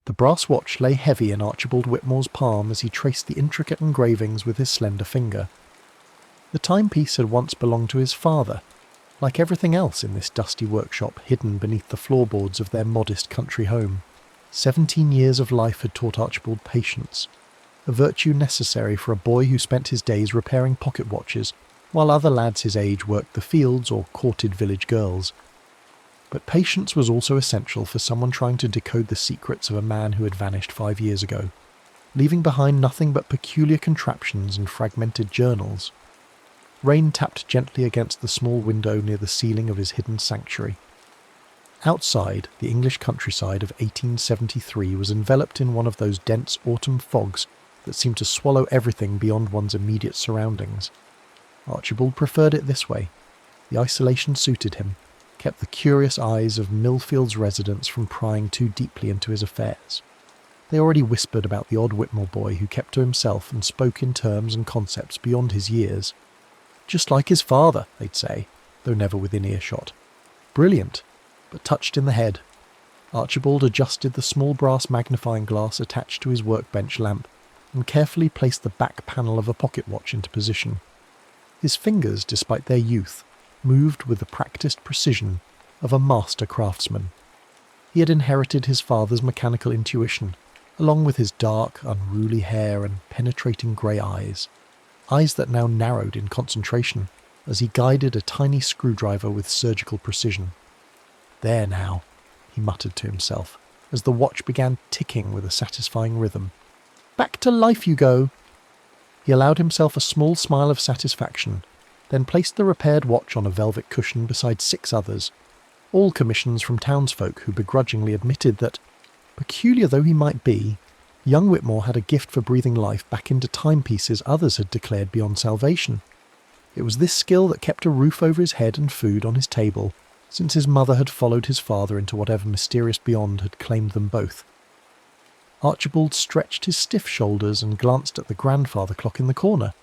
The brass watch lay heavy in Archibald Whitmore's palm as he traced the intricate engravings with his slender finger. The timepiece had once belonged to his father, like everything else in this dusty workshop hidden beneath the floorboards of their modest country home. 17 years of life had taught Archibald patience, a virtue necessary for a boy who spent his days repairing pocket watches, while other lads his age worked the fields or courted village girls. But patience was also essential for someone trying to decode the secrets of a man who had vanished 5 years ago, leaving behind nothing but peculiar contraptions and fragmented journals. Rain tapped gently against the small window near the ceiling of his hidden sanctuary. Outside, the English countryside of 1873 was enveloped in one of those dense autumn fogs that seemed to swallow everything beyond one's immediate surroundings. Archibald preferred it this way. The isolation suited him, kept the curious eyes of Millfield's residents from prying too deeply into his affairs. They already whispered about the odd Whitmore boy who kept to himself and spoke in terms and concepts beyond his years. Just like his father, they'd say, though never within earshot. Brilliant, but touched in the head. Archibald adjusted the small brass magnifying glass attached to his workbench lamp and carefully placed the back panel of a pocket watch into position. His fingers, despite their youth, moved with the practiced precision of a master craftsman. He had inherited his father's mechanical intuition, along with his dark, unruly hair and penetrating grey eyes that now narrowed in concentration as he guided a tiny screwdriver with surgical precision. "There now," he muttered to himself, as the watch began ticking with a satisfying rhythm. "Back to life you go!" He allowed himself a small smile of satisfaction, then placed the repaired watch on a velvet cushion beside 6 others, all commissions from townsfolk who begrudgingly admitted that, peculiar though he might be, young Whitmore had a gift for breathing life back into timepieces others had declared beyond salvation. It was this skill that kept a roof over his head and food on his table, since his mother had followed his father into whatever mysterious beyond had claimed them both. Archibald stretched his stiff shoulders and glanced at the grandfather clock in the corner,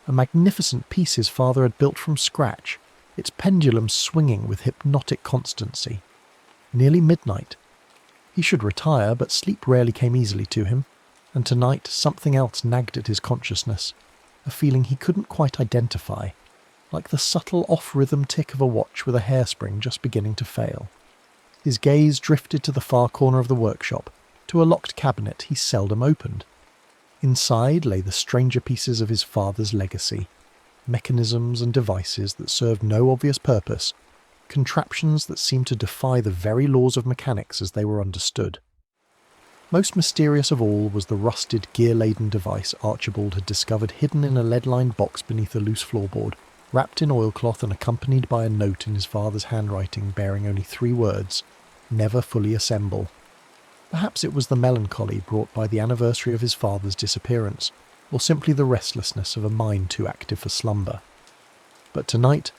a magnificent piece his father had built from scratch, its pendulum swinging with hypnotic constancy. Nearly midnight. He should retire, but sleep rarely came easily to him, and tonight something else nagged at his consciousness, a feeling he couldn't quite identify, like the subtle off-rhythm tick of a watch with a hairspring just beginning to fail. His gaze drifted to the far corner of the workshop, to a locked cabinet he seldom opened. Inside lay the stranger pieces of his father's legacy, mechanisms and devices that served no obvious purpose, contraptions that seemed to defy the very laws of mechanics as they were understood. Most mysterious of all was the rusted, gear-laden device Archibald had discovered hidden in a lead-lined box beneath a loose floorboard, wrapped in oilcloth and accompanied by a note in his father's handwriting bearing only 3 words, "Never fully assemble." Perhaps it was the melancholy brought by the anniversary of his father's disappearance, or simply the restlessness of a mind too active for slumber. But tonight,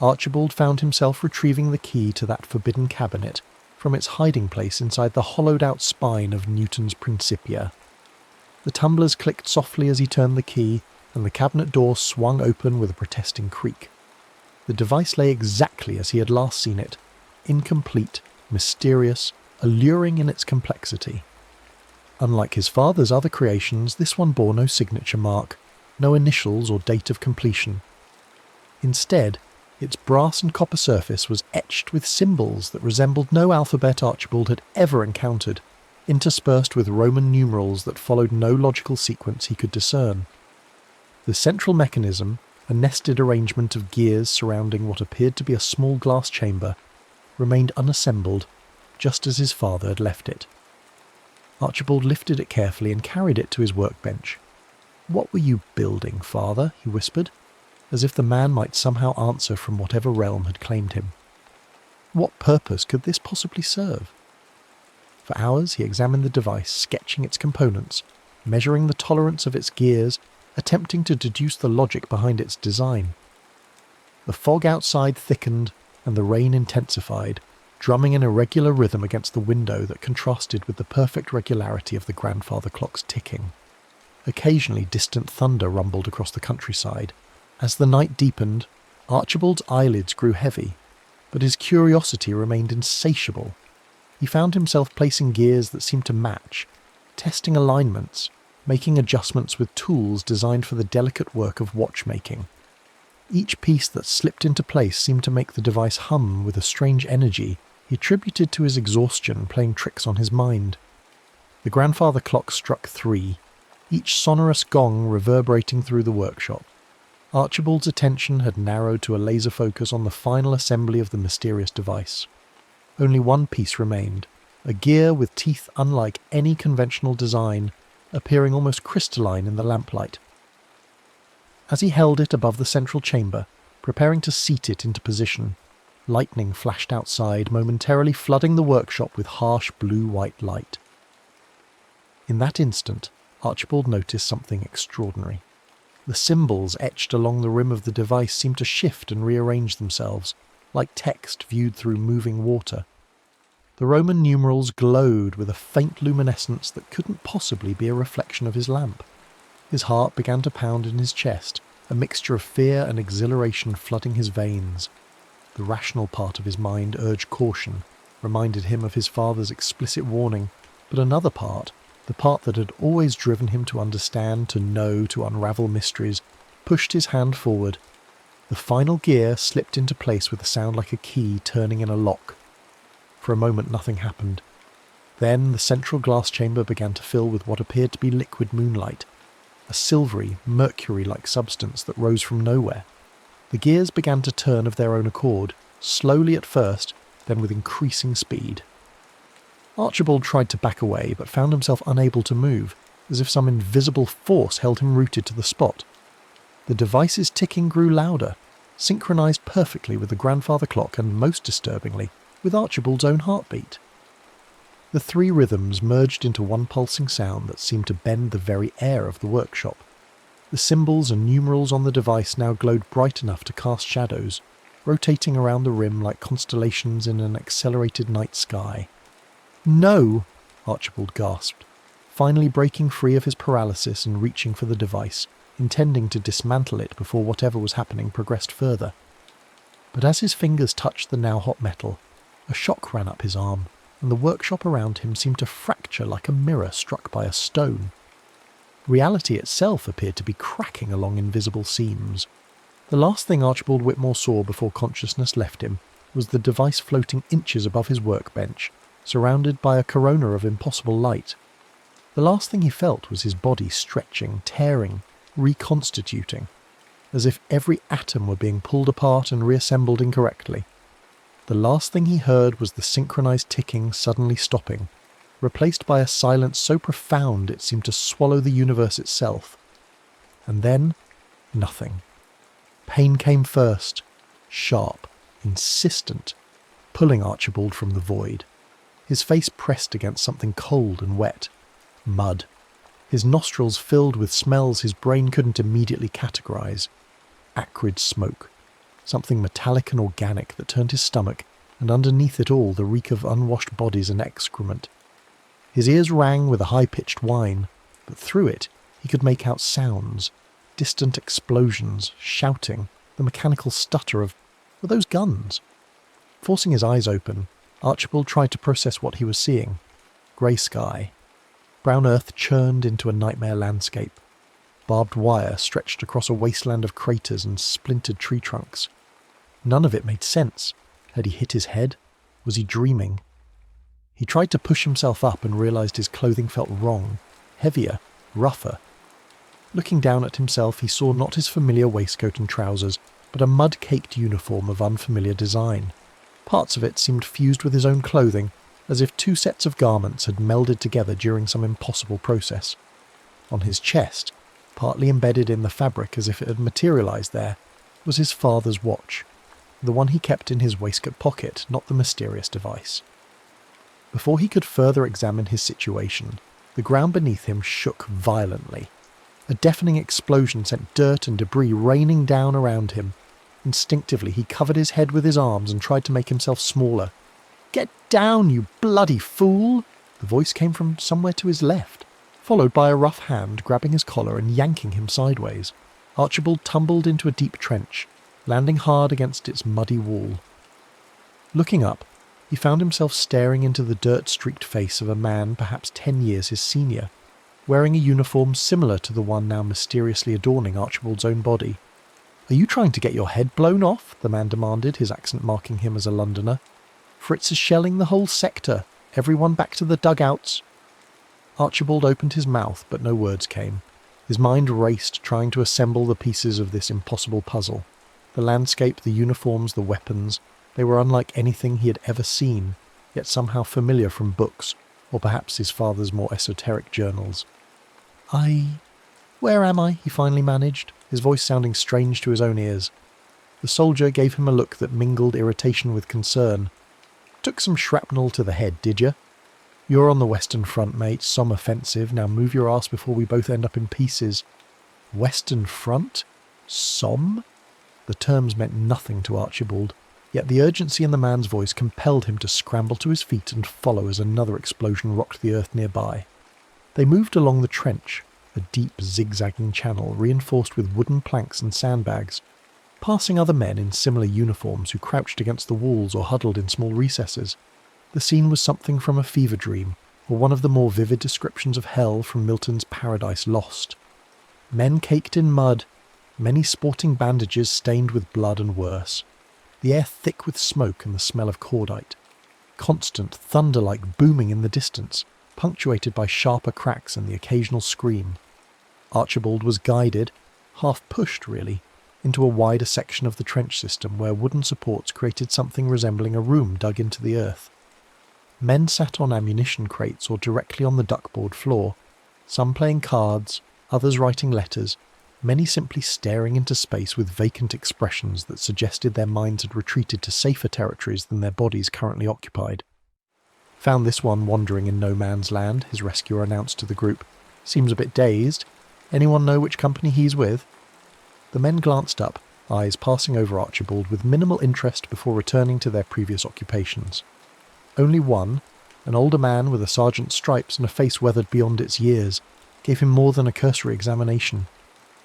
Archibald found himself retrieving the key to that forbidden cabinet from its hiding place inside the hollowed-out spine of Newton's Principia. The tumblers clicked softly as he turned the key, and the cabinet door swung open with a protesting creak. The device lay exactly as he had last seen it, incomplete, mysterious, alluring in its complexity. Unlike his father's other creations, this one bore no signature mark, no initials or date of completion. Instead, its brass and copper surface was etched with symbols that resembled no alphabet Archibald had ever encountered, interspersed with Roman numerals that followed no logical sequence he could discern. The central mechanism, a nested arrangement of gears surrounding what appeared to be a small glass chamber, remained unassembled, just as his father had left it. Archibald lifted it carefully and carried it to his workbench. "What were you building, father?" he whispered, as if the man might somehow answer from whatever realm had claimed him. What purpose could this possibly serve? For hours he examined the device, sketching its components, measuring the tolerance of its gears, attempting to deduce the logic behind its design. The fog outside thickened and the rain intensified, drumming an irregular rhythm against the window that contrasted with the perfect regularity of the grandfather clock's ticking. Occasionally distant thunder rumbled across the countryside. As the night deepened, Archibald's eyelids grew heavy, but his curiosity remained insatiable. He found himself placing gears that seemed to match, testing alignments, making adjustments with tools designed for the delicate work of watchmaking. Each piece that slipped into place seemed to make the device hum with a strange energy he attributed to his exhaustion playing tricks on his mind. The grandfather clock struck 3, each sonorous gong reverberating through the workshop. Archibald's attention had narrowed to a laser focus on the final assembly of the mysterious device. Only one piece remained, a gear with teeth unlike any conventional design, appearing almost crystalline in the lamplight. As he held it above the central chamber, preparing to seat it into position, lightning flashed outside, momentarily flooding the workshop with harsh blue-white light. In that instant, Archibald noticed something extraordinary. The symbols etched along the rim of the device seemed to shift and rearrange themselves, like text viewed through moving water. The Roman numerals glowed with a faint luminescence that couldn't possibly be a reflection of his lamp. His heart began to pound in his chest, a mixture of fear and exhilaration flooding his veins. The rational part of his mind urged caution, reminded him of his father's explicit warning, but another part, the part that had always driven him to understand, to know, to unravel mysteries, pushed his hand forward. The final gear slipped into place with a sound like a key turning in a lock. For a moment nothing happened. Then the central glass chamber began to fill with what appeared to be liquid moonlight, a silvery, mercury-like substance that rose from nowhere. The gears began to turn of their own accord, slowly at first, then with increasing speed. Archibald tried to back away, but found himself unable to move, as if some invisible force held him rooted to the spot. The device's ticking grew louder, synchronized perfectly with the grandfather clock and, most disturbingly, with Archibald's own heartbeat. The 3 rhythms merged into one pulsing sound that seemed to bend the very air of the workshop. The symbols and numerals on the device now glowed bright enough to cast shadows, rotating around the rim like constellations in an accelerated night sky. "No!" Archibald gasped, finally breaking free of his paralysis and reaching for the device, intending to dismantle it before whatever was happening progressed further. But as his fingers touched the now hot metal, a shock ran up his arm, and the workshop around him seemed to fracture like a mirror struck by a stone. Reality itself appeared to be cracking along invisible seams. The last thing Archibald Whitmore saw before consciousness left him was the device floating inches above his workbench, surrounded by a corona of impossible light. The last thing he felt was his body stretching, tearing, reconstituting, as if every atom were being pulled apart and reassembled incorrectly. The last thing he heard was the synchronized ticking suddenly stopping, replaced by a silence so profound it seemed to swallow the universe itself. And then, nothing. Pain came first, sharp, insistent, pulling Archibald from the void. His face pressed against something cold and wet. Mud. His nostrils filled with smells his brain couldn't immediately categorize. Acrid smoke. Something metallic and organic that turned his stomach, and underneath it all the reek of unwashed bodies and excrement. His ears rang with a high-pitched whine, but through it he could make out sounds, distant explosions, shouting, the mechanical stutter of, were those guns? Forcing his eyes open, Archibald tried to process what he was seeing. Grey sky. Brown earth churned into a nightmare landscape. Barbed wire stretched across a wasteland of craters and splintered tree trunks. None of it made sense. Had he hit his head? Was he dreaming? He tried to push himself up and realized his clothing felt wrong, heavier, rougher. Looking down at himself, he saw not his familiar waistcoat and trousers, but a mud-caked uniform of unfamiliar design. Parts of it seemed fused with his own clothing, as if 2 sets of garments had melded together during some impossible process. On his chest, partly embedded in the fabric as if it had materialized there, was his father's watch, the one he kept in his waistcoat pocket, not the mysterious device. Before he could further examine his situation, the ground beneath him shook violently. A deafening explosion sent dirt and debris raining down around him. Instinctively, he covered his head with his arms and tried to make himself smaller. "Get down, you bloody fool!" The voice came from somewhere to his left, followed by a rough hand grabbing his collar and yanking him sideways. Archibald tumbled into a deep trench, landing hard against its muddy wall. Looking up, He found himself staring into the dirt-streaked face of a man perhaps 10 years his senior, wearing a uniform similar to the one now mysteriously adorning Archibald's own body. "Are you trying to get your head blown off?" the man demanded, his accent marking him as a Londoner. "Fritz is shelling the whole sector. Everyone back to the dugouts." Archibald opened his mouth, but no words came. His mind raced, trying to assemble the pieces of this impossible puzzle. The landscape, the uniforms, the weapons, they were unlike anything he had ever seen, yet somehow familiar from books, or perhaps his father's more esoteric journals. Where am I?" he finally managed, his voice sounding strange to his own ears. The soldier gave him a look that mingled irritation with concern. "Took some shrapnel to the head, did you? You're on the Western Front, mate. Somme offensive. Now move your ass before we both end up in pieces." Western Front? Somme? The terms meant nothing to Archibald, yet the urgency in the man's voice compelled him to scramble to his feet and follow as another explosion rocked the earth nearby. They moved along the trench, a deep, zigzagging channel reinforced with wooden planks and sandbags, passing other men in similar uniforms who crouched against the walls or huddled in small recesses. The scene was something from a fever dream, or one of the more vivid descriptions of hell from Milton's Paradise Lost. Men caked in mud, many sporting bandages stained with blood and worse. The air thick with smoke and the smell of cordite. Constant thunder-like booming in the distance, punctuated by sharper cracks and the occasional scream. Archibald was guided, half pushed really, into a wider section of the trench system where wooden supports created something resembling a room dug into the earth. Men sat on ammunition crates or directly on the duckboard floor, some playing cards, others writing letters, many simply staring into space with vacant expressions that suggested their minds had retreated to safer territories than their bodies currently occupied. "Found this one wandering in no man's land," his rescuer announced to the group. "Seems a bit dazed. Anyone know which company he's with?" The men glanced up, eyes passing over Archibald with minimal interest before returning to their previous occupations. Only one, an older man with a sergeant's stripes and a face weathered beyond its years, gave him more than a cursory examination.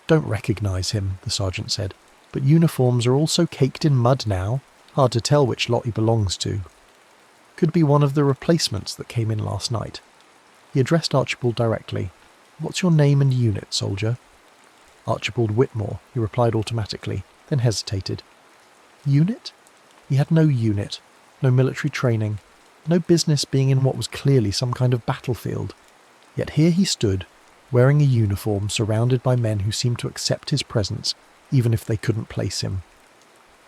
"Don't recognise him," the sergeant said, "but uniforms are all so caked in mud now, hard to tell which lot he belongs to. Could be one of the replacements that came in last night." He addressed Archibald directly. "What's your name and unit, soldier?" "Archibald Whitmore," he replied automatically, then hesitated. Unit? He had no unit, no military training, no business being in what was clearly some kind of battlefield. Yet here he stood, wearing a uniform surrounded by men who seemed to accept his presence, even if they couldn't place him.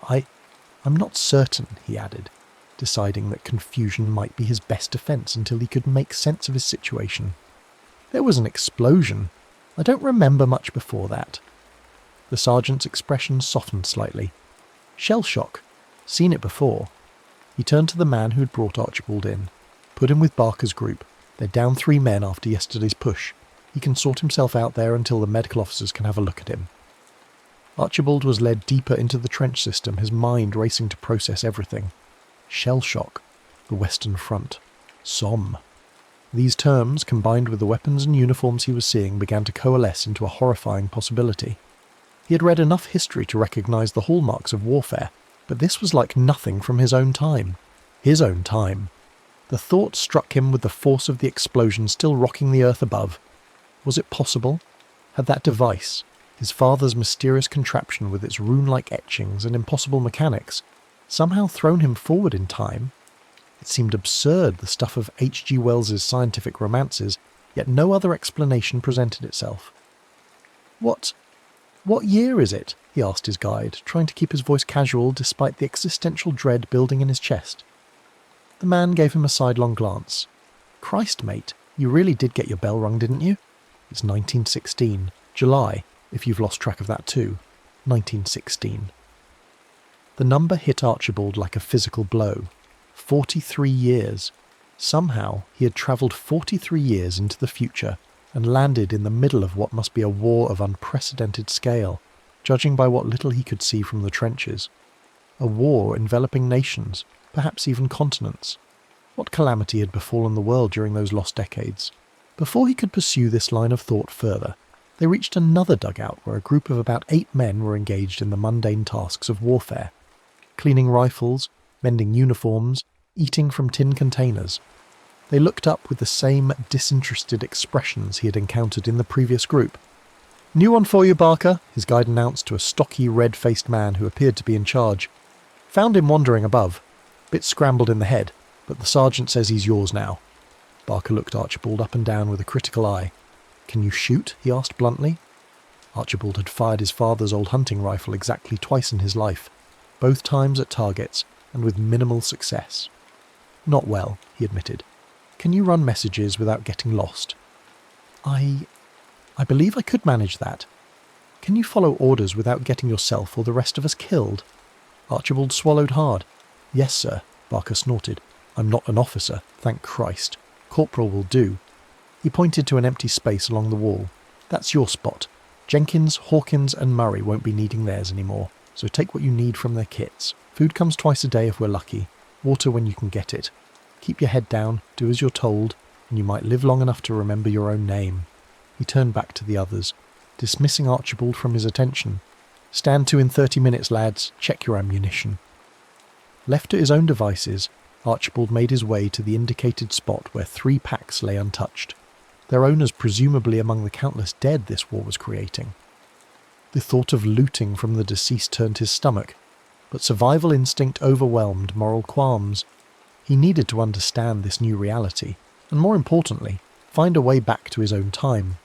I'm not certain," he added, deciding that confusion might be his best defence until he could make sense of his situation. "There was an explosion. I don't remember much before that." The sergeant's expression softened slightly. "Shell shock. Seen it before." He turned to the man who had brought Archibald in. "Put him with Barker's group. They're down 3 men after yesterday's push. He can sort himself out there until the medical officers can have a look at him." Archibald was led deeper into the trench system, his mind racing to process everything. Shell shock. The Western Front. Somme. These terms, combined with the weapons and uniforms he was seeing, began to coalesce into a horrifying possibility. He had read enough history to recognise the hallmarks of warfare, but this was like nothing from his own time. His own time. The thought struck him with the force of the explosion still rocking the earth above. Was it possible? Had that device, his father's mysterious contraption with its rune-like etchings and impossible mechanics, somehow thrown him forward in time? It seemed absurd, the stuff of H.G. Wells's scientific romances, yet no other explanation presented itself. What year is it?" he asked his guide, trying to keep his voice casual despite the existential dread building in his chest. The man gave him a sidelong glance. "Christ, mate, you really did get your bell rung, didn't you? It's 1916. July, if you've lost track of that too. 1916. The number hit Archibald like a physical blow. 43 years. Somehow he had travelled 43 years into the future and landed in the middle of what must be a war of unprecedented scale, judging by what little he could see from the trenches. A war enveloping nations, perhaps even continents. What calamity had befallen the world during those lost decades? Before he could pursue this line of thought further, they reached another dugout where a group of about 8 men were engaged in the mundane tasks of warfare. Cleaning rifles, mending uniforms, eating from tin containers. They looked up with the same disinterested expressions he had encountered in the previous group. "New one for you, Barker," his guide announced to a stocky, red-faced man who appeared to be in charge. "Found him wandering above. Bit scrambled in the head, but the sergeant says he's yours now." Barker looked Archibald up and down with a critical eye. "Can you shoot?" he asked bluntly. Archibald had fired his father's old hunting rifle exactly twice in his life, both times at targets and with minimal success. "Not well," he admitted. "Can you run messages without getting lost?" I believe I could manage that. Can you follow orders without getting yourself or the rest of us killed?" Archibald swallowed hard. "Yes, sir," Barker snorted. "I'm not an officer, thank Christ. Corporal will do." He pointed to an empty space along the wall. "That's your spot. Jenkins, Hawkins and Murray won't be needing theirs anymore, so take what you need from their kits. Food comes twice a day if we're lucky. Water when you can get it. Keep your head down, do as you're told, and you might live long enough to remember your own name." He turned back to the others, dismissing Archibald from his attention. "Stand to in 30 minutes, lads. Check your ammunition." Left to his own devices, Archibald made his way to the indicated spot where 3 packs lay untouched, their owners presumably among the countless dead this war was creating. The thought of looting from the deceased turned his stomach, but survival instinct overwhelmed moral qualms. He needed to understand this new reality, and more importantly, find a way back to his own time.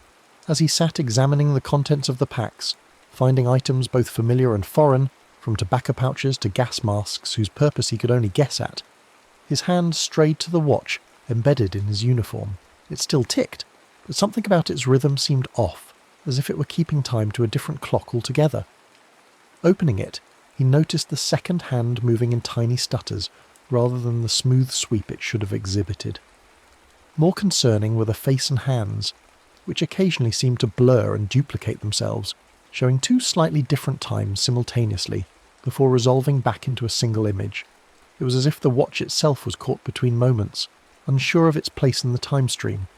As he sat examining the contents of the packs, finding items both familiar and foreign, from tobacco pouches to gas masks whose purpose he could only guess at, his hand strayed to the watch embedded in his uniform. It still ticked, but something about its rhythm seemed off, as if it were keeping time to a different clock altogether. Opening it, he noticed the second hand moving in tiny stutters, rather than the smooth sweep it should have exhibited. More concerning were the face and hands, which occasionally seemed to blur and duplicate themselves, showing 2 slightly different times simultaneously, before resolving back into a single image. It was as if the watch itself was caught between moments, unsure of its place in the time stream.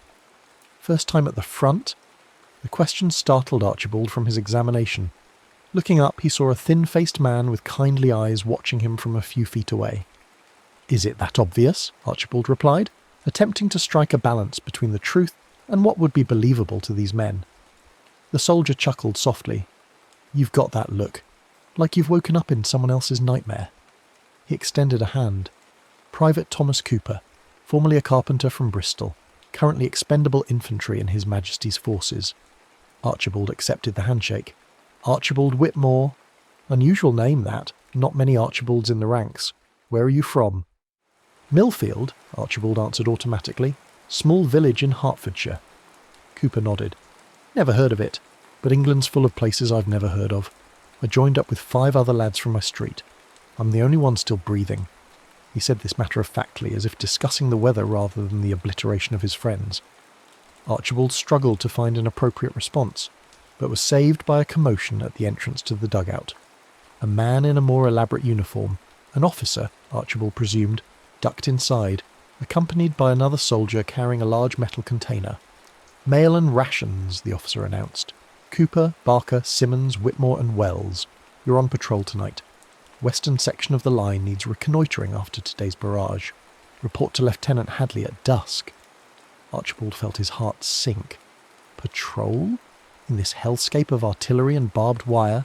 First time at the front? The question startled Archibald from his examination. Looking up, he saw a thin-faced man with kindly eyes watching him from a few feet away. "Is it that obvious?" Archibald replied, attempting to strike a balance between the truth and what would be believable to these men. The soldier chuckled softly. "You've got that look, like you've woken up in someone else's nightmare." He extended a hand. "Private Thomas Cooper, formerly a carpenter from Bristol, currently expendable infantry in His Majesty's forces." Archibald accepted the handshake. "Archibald Whitmore. Unusual name, that. Not many Archibalds in the ranks. Where are you from?" "Millfield," Archibald answered automatically. "Small village in Hertfordshire." Cooper nodded. "Never heard of it, but England's full of places I've never heard of. I joined up with 5 other lads from my street. I'm the only one still breathing." He said this matter-of-factly, as if discussing the weather rather than the obliteration of his friends. Archibald struggled to find an appropriate response, but was saved by a commotion at the entrance to the dugout. A man in a more elaborate uniform, an officer, Archibald presumed, ducked inside, accompanied by another soldier carrying a large metal container. "Mail and rations," the officer announced. "Cooper, Barker, Simmons, Whitmore and Wells. You're on patrol tonight. Western section of the line needs reconnoitring after today's barrage. Report to Lieutenant Hadley at dusk." Archibald felt his heart sink. Patrol? In this hellscape of artillery and barbed wire?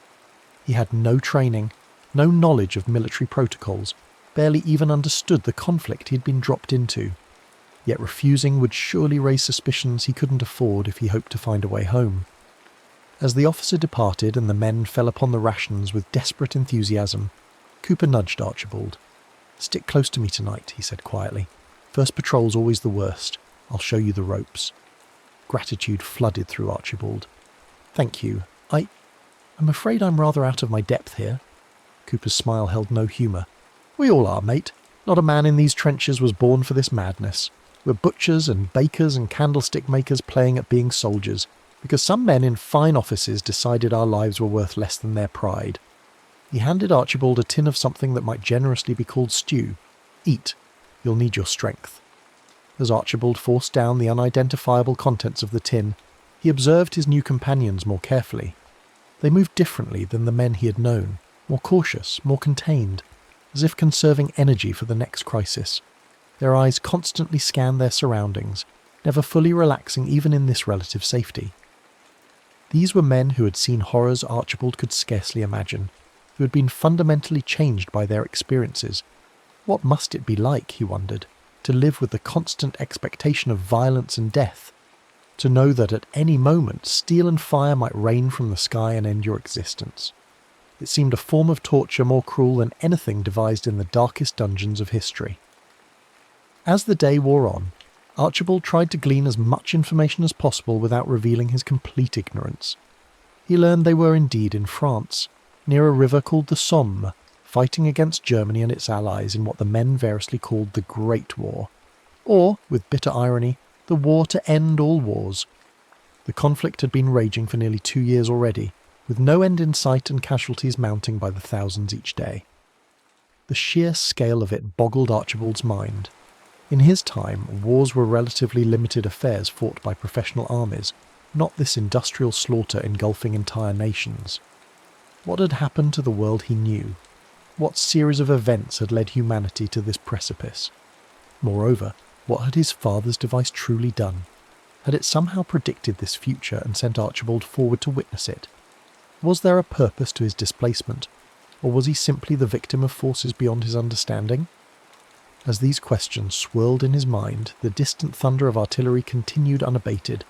He had no training, no knowledge of military protocols, barely even understood the conflict he'd been dropped into. Yet refusing would surely raise suspicions he couldn't afford if he hoped to find a way home. As the officer departed and the men fell upon the rations with desperate enthusiasm, Cooper nudged Archibald. "Stick close to me tonight," he said quietly. "First patrol's always the worst. I'll show you the ropes." Gratitude flooded through Archibald. "Thank you. I'm afraid I'm rather out of my depth here." Cooper's smile held no humour. "We all are, mate. Not a man in these trenches was born for this madness. We're butchers and bakers and candlestick makers playing at being soldiers, because some men in fine offices decided our lives were worth less than their pride." He handed Archibald a tin of something that might generously be called stew. "Eat. You'll need your strength." As Archibald forced down the unidentifiable contents of the tin, he observed his new companions more carefully. They moved differently than the men he had known, more cautious, more contained, as if conserving energy for the next crisis. Their eyes constantly scanned their surroundings, never fully relaxing even in this relative safety. These were men who had seen horrors Archibald could scarcely imagine, who had been fundamentally changed by their experiences. What must it be like, he wondered, to live with the constant expectation of violence and death, to know that at any moment steel and fire might rain from the sky and end your existence? It seemed a form of torture more cruel than anything devised in the darkest dungeons of history. As the day wore on, Archibald tried to glean as much information as possible without revealing his complete ignorance. He learned they were indeed in France, near a river called the Somme, fighting against Germany and its allies in what the men variously called the Great War, or, with bitter irony, the war to end all wars. The conflict had been raging for nearly 2 years already, with no end in sight and casualties mounting by the thousands each day. The sheer scale of it boggled Archibald's mind. In his time, wars were relatively limited affairs fought by professional armies, not this industrial slaughter engulfing entire nations. What had happened to the world he knew? What series of events had led humanity to this precipice? Moreover, what had his father's device truly done? Had it somehow predicted this future and sent Archibald forward to witness it? Was there a purpose to his displacement, or was he simply the victim of forces beyond his understanding? As these questions swirled in his mind, the distant thunder of artillery continued unabated.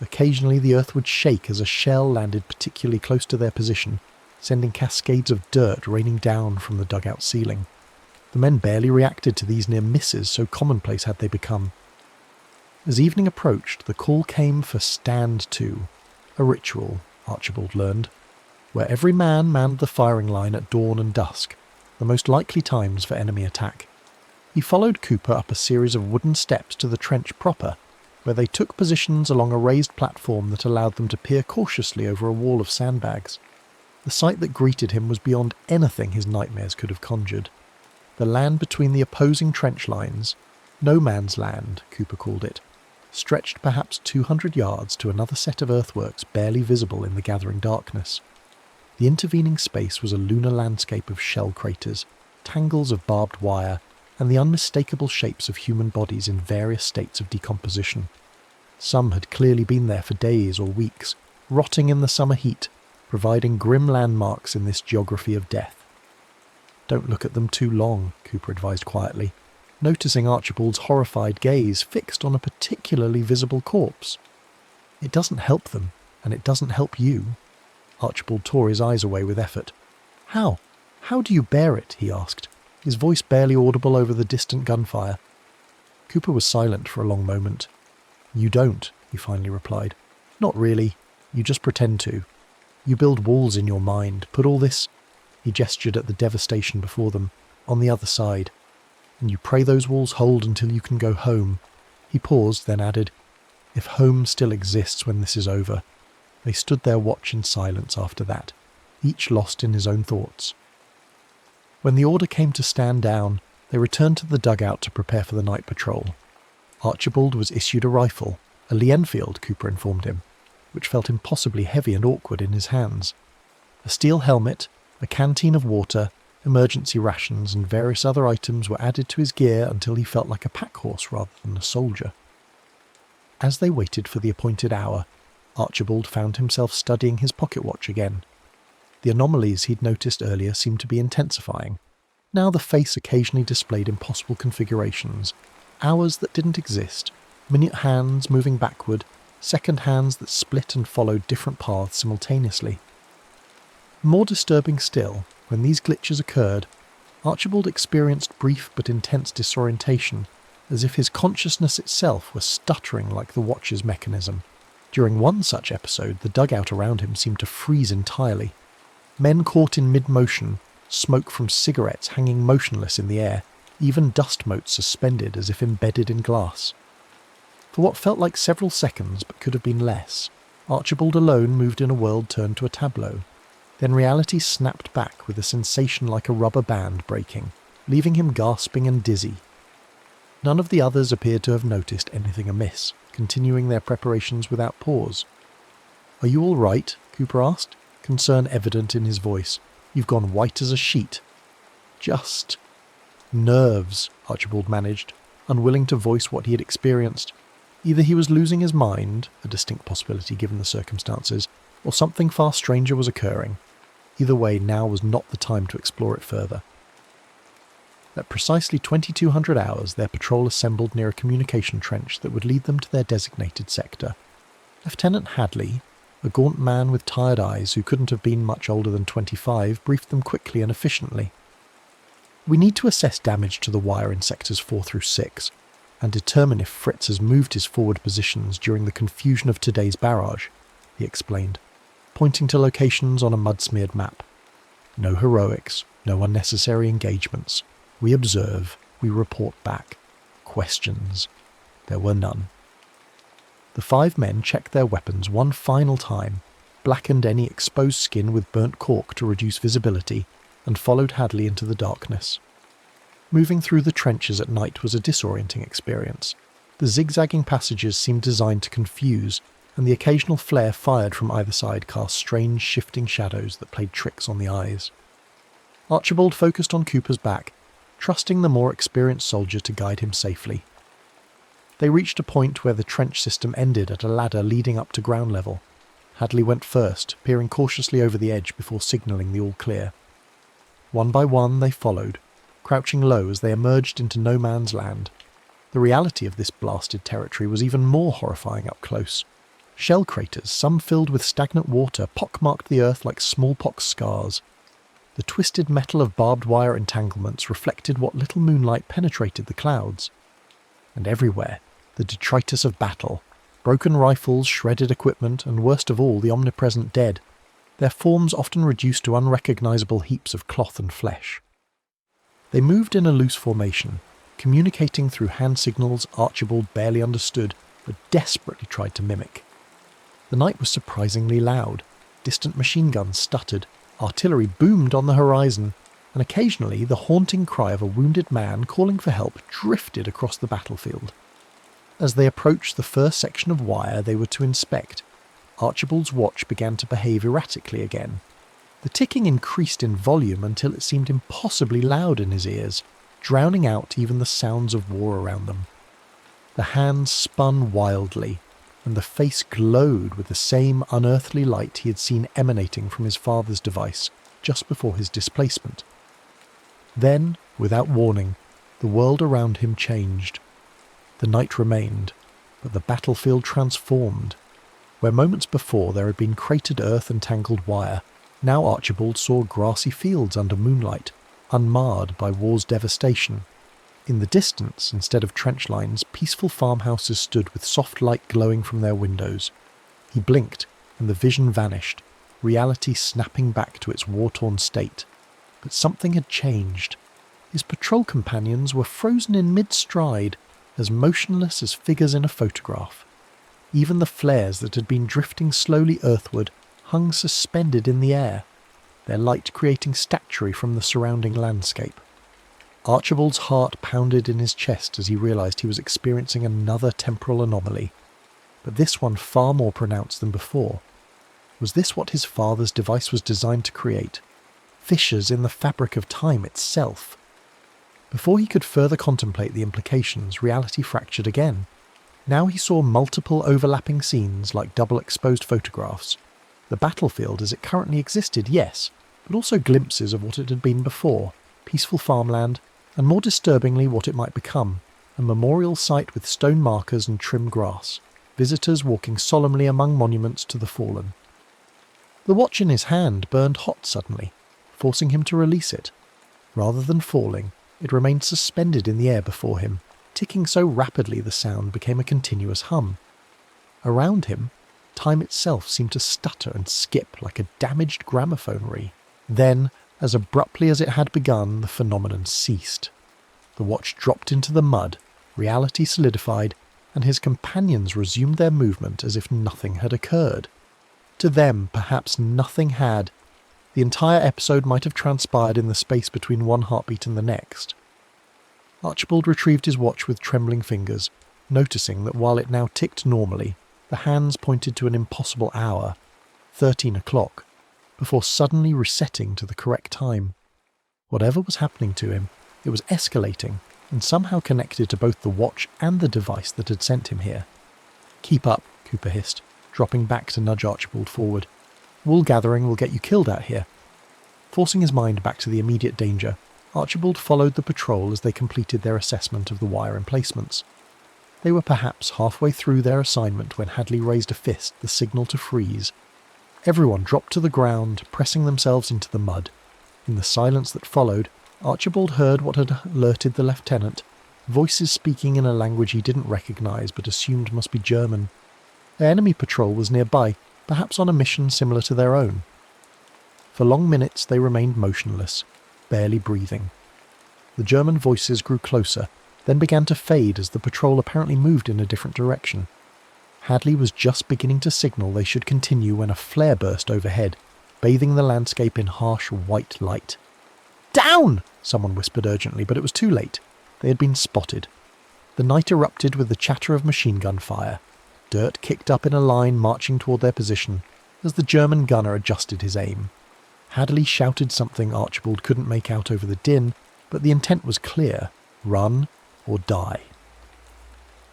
Occasionally the earth would shake as a shell landed particularly close to their position, sending cascades of dirt raining down from the dugout ceiling. The men barely reacted to these near misses, so commonplace had they become. As evening approached, the call came for stand to, a ritual, Archibald learned, where every man manned the firing line at dawn and dusk, the most likely times for enemy attack. He followed Cooper up a series of wooden steps to the trench proper, where they took positions along a raised platform that allowed them to peer cautiously over a wall of sandbags. The sight that greeted him was beyond anything his nightmares could have conjured. The land between the opposing trench lines, no man's land, Cooper called it, stretched perhaps 200 yards to another set of earthworks barely visible in the gathering darkness. The intervening space was a lunar landscape of shell craters, tangles of barbed wire, and the unmistakable shapes of human bodies in various states of decomposition. Some had clearly been there for days or weeks, rotting in the summer heat, providing grim landmarks in this geography of death. "Don't look at them too long," Cooper advised quietly, noticing Archibald's horrified gaze fixed on a particularly visible corpse. "It doesn't help them, and it doesn't help you." Archibald tore his eyes away with effort. How do you bear it?" he asked, his voice barely audible over the distant gunfire. Cooper was silent for a long moment. "You don't," he finally replied. "Not really. You just pretend to. You build walls in your mind, put all this," he gestured at the devastation before them, "on the other side. And you pray those walls hold until you can go home." He paused, then added, "If home still exists when this is over." They stood their watch in silence after that, each lost in his own thoughts. When the order came to stand down, they returned to the dugout to prepare for the night patrol. Archibald was issued a rifle, a Lee Enfield, Cooper informed him, which felt impossibly heavy and awkward in his hands. A steel helmet, a canteen of water, emergency rations and various other items were added to his gear until he felt like a pack horse rather than a soldier. As they waited for the appointed hour, Archibald found himself studying his pocket watch again. The anomalies he'd noticed earlier seemed to be intensifying. Now the face occasionally displayed impossible configurations, hours that didn't exist, minute hands moving backward, second hands that split and followed different paths simultaneously. More disturbing still, when these glitches occurred, Archibald experienced brief but intense disorientation, as if his consciousness itself were stuttering like the watch's mechanism. During one such episode, the dugout around him seemed to freeze entirely. Men caught in mid-motion, smoke from cigarettes hanging motionless in the air, even dust motes suspended as if embedded in glass. For what felt like several seconds but could have been less, Archibald alone moved in a world turned to a tableau. Then reality snapped back with a sensation like a rubber band breaking, leaving him gasping and dizzy. None of the others appeared to have noticed anything amiss, continuing their preparations without pause. "Are you all right?" Cooper asked, concern evident in his voice. "You've gone white as a sheet." "Just nerves," Archibald managed. unwilling to voice what he had experienced. Either he was losing his mind, a distinct possibility given the circumstances, or something far stranger was occurring. Either way, now was not the time to explore it further. At precisely 2200 hours, their patrol assembled near a communication trench that would lead them to their designated sector. Lieutenant Hadley, a gaunt man with tired eyes who couldn't have been much older than 25, briefed them quickly and efficiently. "We need to assess damage to the wire in sectors 4 through 6, and determine if Fritz has moved his forward positions during the confusion of today's barrage," he explained, pointing to locations on a mud-smeared map. "No heroics, no unnecessary engagements. We observe, we report back. Questions." There were none. The 5 men checked their weapons one final time, blackened any exposed skin with burnt cork to reduce visibility, and followed Hadley into the darkness. Moving through the trenches at night was a disorienting experience. The zigzagging passages seemed designed to confuse, and the occasional flare fired from either side cast strange, shifting shadows that played tricks on the eyes. Archibald focused on Cooper's back, trusting the more experienced soldier to guide him safely. They reached a point where the trench system ended at a ladder leading up to ground level. Hadley went first, peering cautiously over the edge before signalling the all clear. One by one they followed, crouching low as they emerged into no man's land. The reality of this blasted territory was even more horrifying up close. Shell craters, some filled with stagnant water, pockmarked the earth like smallpox scars. The twisted metal of barbed wire entanglements reflected what little moonlight penetrated the clouds. And everywhere, the detritus of battle, broken rifles, shredded equipment, and worst of all, the omnipresent dead, their forms often reduced to unrecognisable heaps of cloth and flesh. They moved in a loose formation, communicating through hand signals Archibald barely understood, but desperately tried to mimic. The night was surprisingly loud. Distant machine guns stuttered, artillery boomed on the horizon, and occasionally the haunting cry of a wounded man calling for help drifted across the battlefield. As they approached the first section of wire they were to inspect, Archibald's watch began to behave erratically again. The ticking increased in volume until it seemed impossibly loud in his ears, drowning out even the sounds of war around them. The hands spun wildly, and the face glowed with the same unearthly light he had seen emanating from his father's device just before his displacement. Then, without warning, the world around him changed. The night remained, but the battlefield transformed. Where moments before there had been cratered earth and tangled wire, now Archibald saw grassy fields under moonlight, unmarred by war's devastation. In the distance, instead of trench lines, peaceful farmhouses stood with soft light glowing from their windows. He blinked, and the vision vanished, reality snapping back to its war-torn state. But something had changed. His patrol companions were frozen in mid-stride, as motionless as figures in a photograph. Even the flares that had been drifting slowly earthward hung suspended in the air, their light creating statuary from the surrounding landscape. Archibald's heart pounded in his chest as he realised he was experiencing another temporal anomaly, but this one far more pronounced than before. Was this what his father's device was designed to create? Fissures in the fabric of time itself? Before he could further contemplate the implications, reality fractured again. Now he saw multiple overlapping scenes like double-exposed photographs. The battlefield as it currently existed, yes, but also glimpses of what it had been before, peaceful farmland, and more disturbingly what it might become, a memorial site with stone markers and trim grass, visitors walking solemnly among monuments to the fallen. The watch in his hand burned hot suddenly, forcing him to release it. Rather than falling, it remained suspended in the air before him, ticking so rapidly the sound became a continuous hum. Around him, time itself seemed to stutter and skip like a damaged gramophone reel. Then, as abruptly as it had begun, the phenomenon ceased. The watch dropped into the mud, reality solidified, and his companions resumed their movement as if nothing had occurred. To them, perhaps nothing had. The entire episode might have transpired in the space between one heartbeat and the next. Archibald retrieved his watch with trembling fingers, noticing that while it now ticked normally, the hands pointed to an impossible hour, 13 o'clock, before suddenly resetting to the correct time. Whatever was happening to him, it was escalating, and somehow connected to both the watch and the device that had sent him here. "Keep up," Cooper hissed, dropping back to nudge Archibald forward. "Wool gathering will get you killed out here." Forcing his mind back to the immediate danger, Archibald followed the patrol as they completed their assessment of the wire emplacements. They were perhaps halfway through their assignment when Hadley raised a fist, the signal to freeze. Everyone dropped to the ground, pressing themselves into the mud. In the silence that followed, Archibald heard what had alerted the lieutenant, voices speaking in a language he didn't recognise but assumed must be German. Their enemy patrol was nearby, perhaps on a mission similar to their own. For long minutes they remained motionless, barely breathing. The German voices grew closer, then began to fade as the patrol apparently moved in a different direction. Hadley was just beginning to signal they should continue when a flare burst overhead, bathing the landscape in harsh white light. "Down!" someone whispered urgently, but it was too late. They had been spotted. The night erupted with the chatter of machine gun fire. Dirt kicked up in a line marching toward their position as the German gunner adjusted his aim. Hadley shouted something Archibald couldn't make out over the din, but the intent was clear: run or die.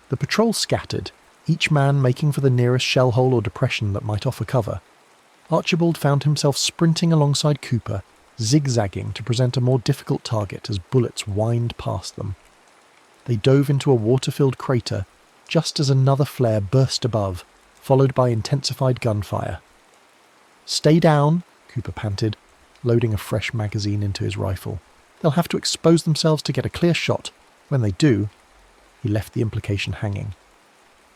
The patrol scattered, each man making for the nearest shell hole or depression that might offer cover. Archibald found himself sprinting alongside Cooper, zigzagging to present a more difficult target as bullets whined past them. They dove into a water-filled crater just as another flare burst above, followed by intensified gunfire. "Stay down," Cooper panted, loading a fresh magazine into his rifle. "They'll have to expose themselves to get a clear shot. When they do..." He left the implication hanging.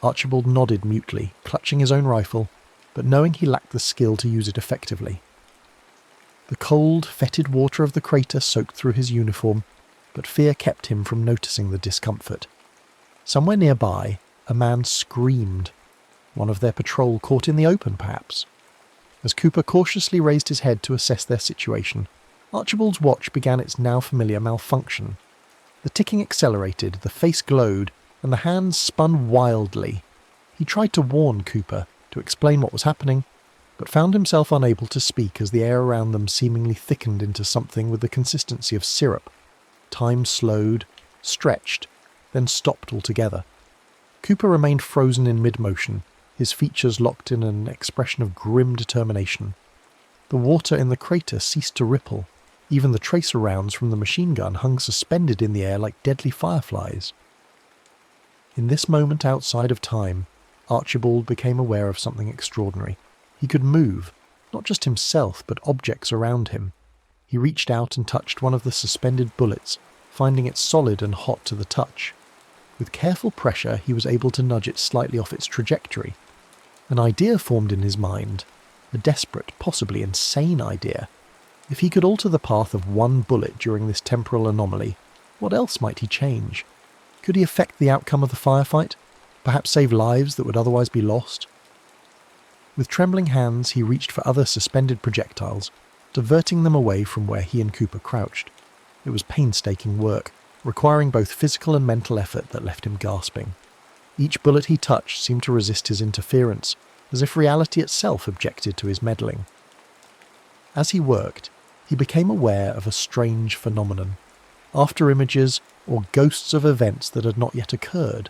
Archibald nodded mutely, clutching his own rifle, but knowing he lacked the skill to use it effectively. The cold, fetid water of the crater soaked through his uniform, but fear kept him from noticing the discomfort. Somewhere nearby, a man screamed. One of their patrol caught in the open, perhaps. As Cooper cautiously raised his head to assess their situation, Archibald's watch began its now familiar malfunction. The ticking accelerated, the face glowed, and the hands spun wildly. He tried to warn Cooper, to explain what was happening, but found himself unable to speak as the air around them seemingly thickened into something with the consistency of syrup. Time slowed, stretched, then stopped altogether. Cooper remained frozen in mid-motion, his features locked in an expression of grim determination. The water in the crater ceased to ripple. Even the tracer rounds from the machine gun hung suspended in the air like deadly fireflies. In this moment outside of time, Archibald became aware of something extraordinary. He could move, not just himself, but objects around him. He reached out and touched one of the suspended bullets, finding it solid and hot to the touch. With careful pressure, he was able to nudge it slightly off its trajectory. An idea formed in his mind, a desperate, possibly insane idea. If he could alter the path of one bullet during this temporal anomaly, what else might he change? Could he affect the outcome of the firefight? Perhaps save lives that would otherwise be lost? With trembling hands, he reached for other suspended projectiles, diverting them away from where he and Cooper crouched. It was painstaking work, requiring both physical and mental effort that left him gasping. Each bullet he touched seemed to resist his interference, as if reality itself objected to his meddling. As he worked, he became aware of a strange phenomenon. After-images, or ghosts of events that had not yet occurred.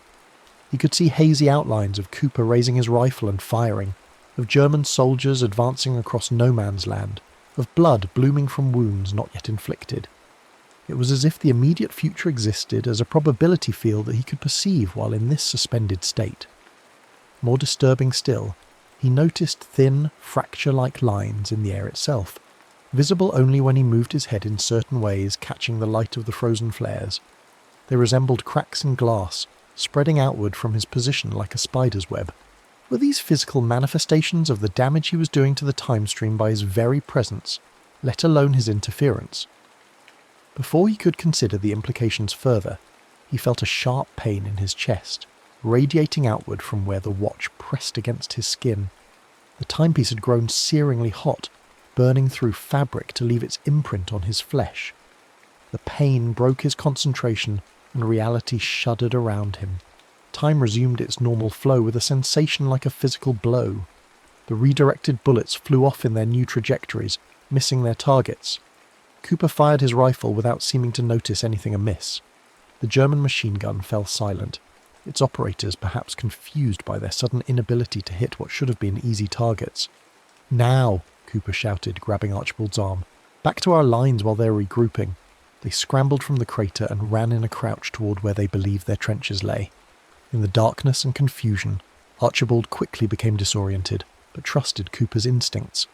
He could see hazy outlines of Cooper raising his rifle and firing, of German soldiers advancing across no man's land, of blood blooming from wounds not yet inflicted. It was as if the immediate future existed as a probability field that he could perceive while in this suspended state. More disturbing still, he noticed thin, fracture-like lines in the air itself, visible only when he moved his head in certain ways, catching the light of the frozen flares. They resembled cracks in glass, spreading outward from his position like a spider's web. Were these physical manifestations of the damage he was doing to the time stream by his very presence, let alone his interference? Before he could consider the implications further, he felt a sharp pain in his chest, radiating outward from where the watch pressed against his skin. The timepiece had grown searingly hot, burning through fabric to leave its imprint on his flesh. The pain broke his concentration, and reality shuddered around him. Time resumed its normal flow with a sensation like a physical blow. The redirected bullets flew off in their new trajectories, missing their targets. Cooper fired his rifle without seeming to notice anything amiss. The German machine gun fell silent, its operators perhaps confused by their sudden inability to hit what should have been easy targets. "Now!" Cooper shouted, grabbing Archibald's arm. "Back to our lines while they're regrouping." They scrambled from the crater and ran in a crouch toward where they believed their trenches lay. In the darkness and confusion, Archibald quickly became disoriented, but trusted Cooper's instincts.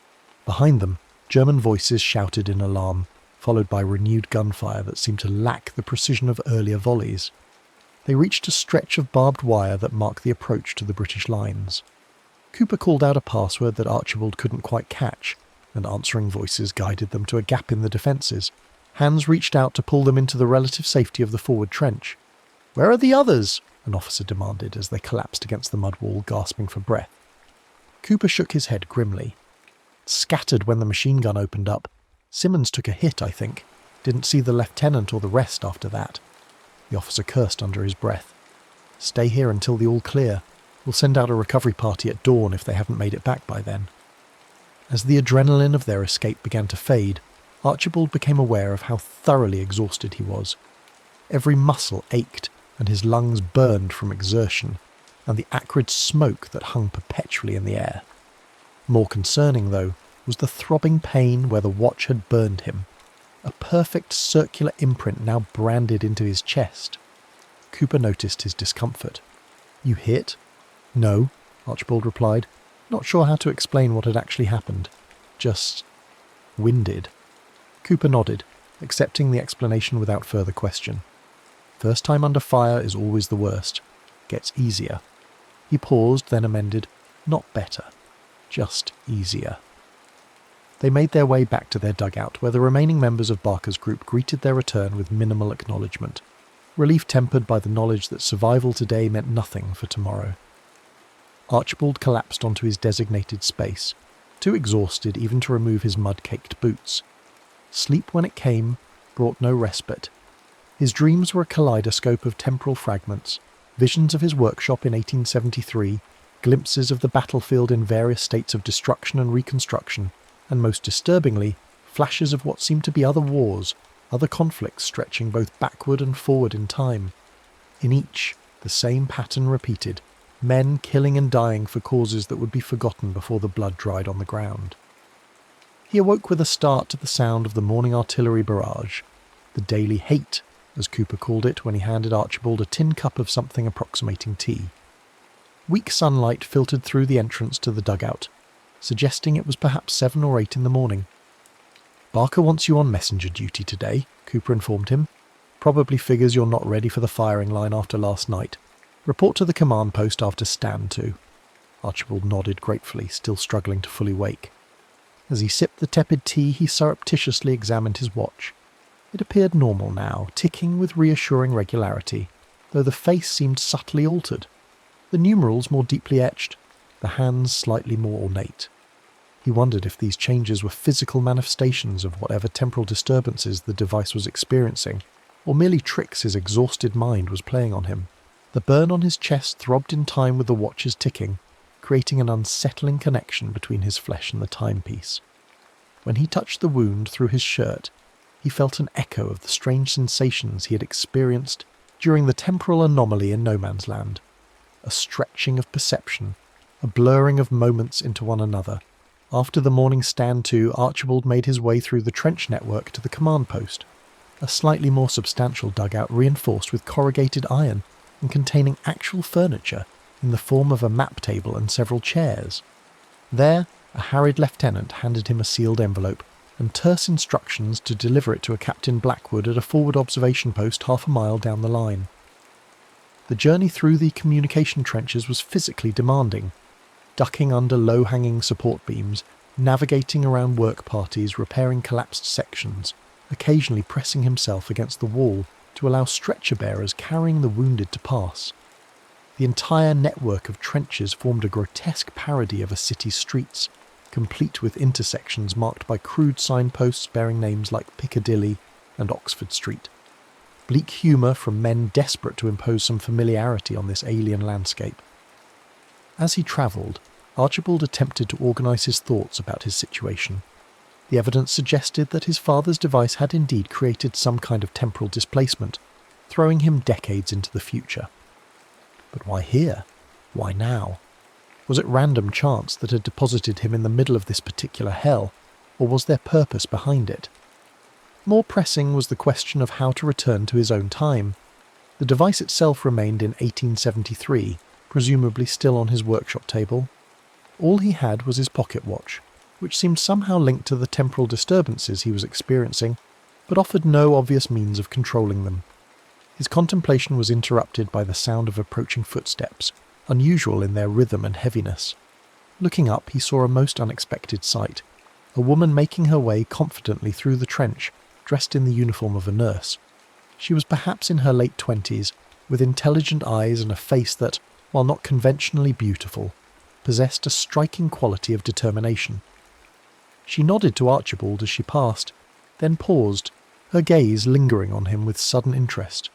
Behind them, German voices shouted in alarm, followed by renewed gunfire that seemed to lack the precision of earlier volleys. They reached a stretch of barbed wire that marked the approach to the British lines. Cooper called out a password that Archibald couldn't quite catch, and answering voices guided them to a gap in the defences. Hands reached out to pull them into the relative safety of the forward trench. "Where are the others?" an officer demanded as they collapsed against the mud wall, gasping for breath. Cooper shook his head grimly. "Scattered when the machine gun opened up. Simmons took a hit, I think. Didn't see the lieutenant or the rest after that." The officer cursed under his breath. "Stay here until the all clear. We'll send out a recovery party at dawn if they haven't made it back by then." As the adrenaline of their escape began to fade, Archibald became aware of how thoroughly exhausted he was. Every muscle ached, and his lungs burned from exertion, and the acrid smoke that hung perpetually in the air. More concerning, though, was the throbbing pain where the watch had burned him, a perfect circular imprint now branded into his chest. Cooper noticed his discomfort. "You hit?" "No," Archibald replied, not sure how to explain what had actually happened. "Just winded." Cooper nodded, accepting the explanation without further question. First time under fire is always the worst. Gets easier. He paused, then amended, "Not better. Just easier." They made their way back to their dugout, where the remaining members of Barker's group greeted their return with minimal acknowledgement, relief tempered by the knowledge that survival today meant nothing for tomorrow. Archibald collapsed onto his designated space, too exhausted even to remove his mud-caked boots. Sleep, when it came, brought no respite. His dreams were a kaleidoscope of temporal fragments, visions of his workshop in 1873, glimpses of the battlefield in various states of destruction and reconstruction, and most disturbingly, flashes of what seemed to be other wars, other conflicts stretching both backward and forward in time. In each, the same pattern repeated, men killing and dying for causes that would be forgotten before the blood dried on the ground. He awoke with a start to the sound of the morning artillery barrage, the daily hate, as Cooper called it when he handed Archibald a tin cup of something approximating tea. Weak sunlight filtered through the entrance to the dugout, suggesting it was perhaps 7 or 8 in the morning. "Barker wants you on messenger duty today," Cooper informed him. "Probably figures you're not ready for the firing line after last night. Report to the command post after stand to." Archibald nodded gratefully, still struggling to fully wake. As he sipped the tepid tea, he surreptitiously examined his watch. It appeared normal now, ticking with reassuring regularity, though the face seemed subtly altered. The numerals more deeply etched, the hands slightly more ornate. He wondered if these changes were physical manifestations of whatever temporal disturbances the device was experiencing, or merely tricks his exhausted mind was playing on him. The burn on his chest throbbed in time with the watch's ticking, creating an unsettling connection between his flesh and the timepiece. When he touched the wound through his shirt, he felt an echo of the strange sensations he had experienced during the temporal anomaly in No Man's Land. A stretching of perception, a blurring of moments into one another. After the morning stand to, Archibald made his way through the trench network to the command post, a slightly more substantial dugout reinforced with corrugated iron and containing actual furniture in the form of a map table and several chairs. There, a harried lieutenant handed him a sealed envelope and terse instructions to deliver it to a Captain Blackwood at a forward observation post half a mile down the line. The journey through the communication trenches was physically demanding, ducking under low-hanging support beams, navigating around work parties, repairing collapsed sections, occasionally pressing himself against the wall to allow stretcher-bearers carrying the wounded to pass. The entire network of trenches formed a grotesque parody of a city's streets, complete with intersections marked by crude signposts bearing names like Piccadilly and Oxford Street. Bleak humour from men desperate to impose some familiarity on this alien landscape. As he travelled, Archibald attempted to organise his thoughts about his situation. The evidence suggested that his father's device had indeed created some kind of temporal displacement, throwing him decades into the future. But why here? Why now? Was it random chance that had deposited him in the middle of this particular hell, or was there purpose behind it? More pressing was the question of how to return to his own time. The device itself remained in 1873, presumably still on his workshop table. All he had was his pocket watch, which seemed somehow linked to the temporal disturbances he was experiencing, but offered no obvious means of controlling them. His contemplation was interrupted by the sound of approaching footsteps, unusual in their rhythm and heaviness. Looking up, he saw a most unexpected sight. A woman making her way confidently through the trench, dressed in the uniform of a nurse. She was perhaps in her late 20s, with intelligent eyes and a face that, while not conventionally beautiful, possessed a striking quality of determination. She nodded to Archibald as she passed, then paused, her gaze lingering on him with sudden interest.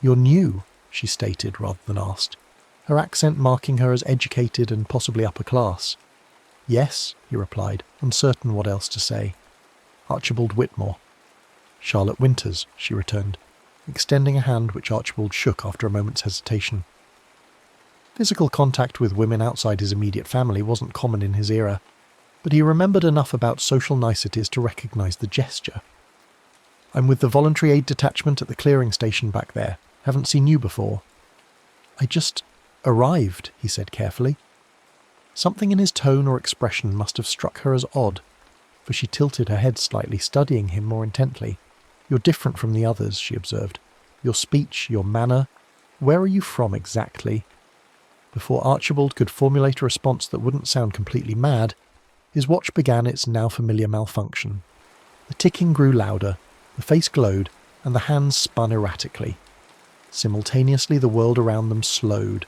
"You're new," she stated rather than asked, her accent marking her as educated and possibly upper class. "Yes," he replied, uncertain what else to say. "Archibald Whitmore." "Charlotte Winters," she returned, extending a hand which Archibald shook after a moment's hesitation. Physical contact with women outside his immediate family wasn't common in his era, but he remembered enough about social niceties to recognise the gesture. "I'm with the voluntary aid detachment at the clearing station back there. Haven't seen you before." "I just arrived," he said carefully. Something in his tone or expression must have struck her as odd, for she tilted her head slightly, studying him more intently. "You're different from the others," she observed. "Your speech, your manner. Where are you from exactly?" Before Archibald could formulate a response that wouldn't sound completely mad, his watch began its now familiar malfunction. The ticking grew louder, the face glowed, and the hands spun erratically. Simultaneously the world around them slowed,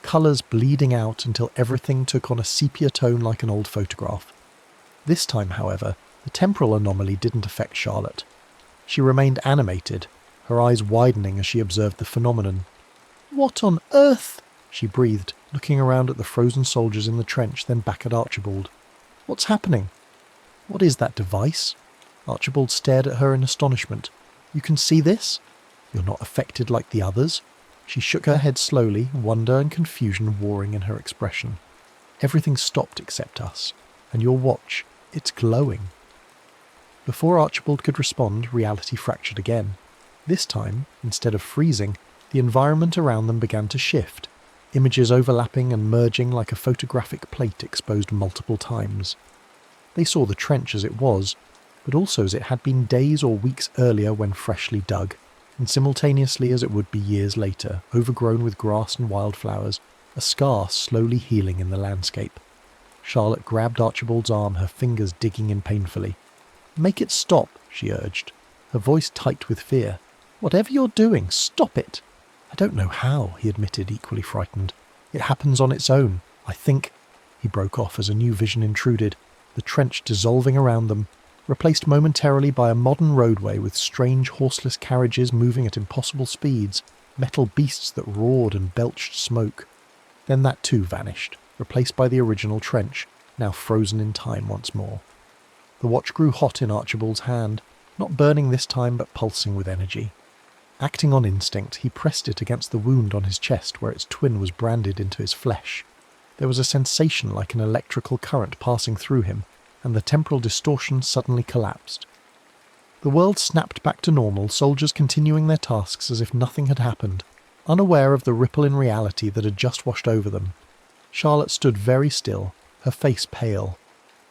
colours bleeding out until everything took on a sepia tone like an old photograph. This time, however, the temporal anomaly didn't affect Charlotte. She remained animated, her eyes widening as she observed the phenomenon. "What on earth?" she breathed, looking around at the frozen soldiers in the trench, then back at Archibald. "What's happening?" "What is that device?" Archibald stared at her in astonishment. "You can see this? You're not affected like the others?" She shook her head slowly, wonder and confusion warring in her expression. "Everything stopped except us. And your watch, it's glowing." Before Archibald could respond, reality fractured again. This time, instead of freezing, the environment around them began to shift, images overlapping and merging like a photographic plate exposed multiple times. They saw the trench as it was, but also as it had been days or weeks earlier when freshly dug, and simultaneously as it would be years later, overgrown with grass and wildflowers, a scar slowly healing in the landscape. Charlotte grabbed Archibald's arm, her fingers digging in painfully. "Make it stop," she urged, her voice tight with fear. "Whatever you're doing, stop it." "I don't know how," he admitted, equally frightened. "It happens on its own. I think—" He broke off as a new vision intruded, the trench dissolving around them, replaced momentarily by a modern roadway with strange horseless carriages moving at impossible speeds, metal beasts that roared and belched smoke. Then that too vanished, replaced by the original trench, now frozen in time once more. The watch grew hot in Archibald's hand, not burning this time but pulsing with energy. Acting on instinct, he pressed it against the wound on his chest where its twin was branded into his flesh. There was a sensation like an electrical current passing through him, and the temporal distortion suddenly collapsed. The world snapped back to normal, soldiers continuing their tasks as if nothing had happened, unaware of the ripple in reality that had just washed over them. Charlotte stood very still, her face pale.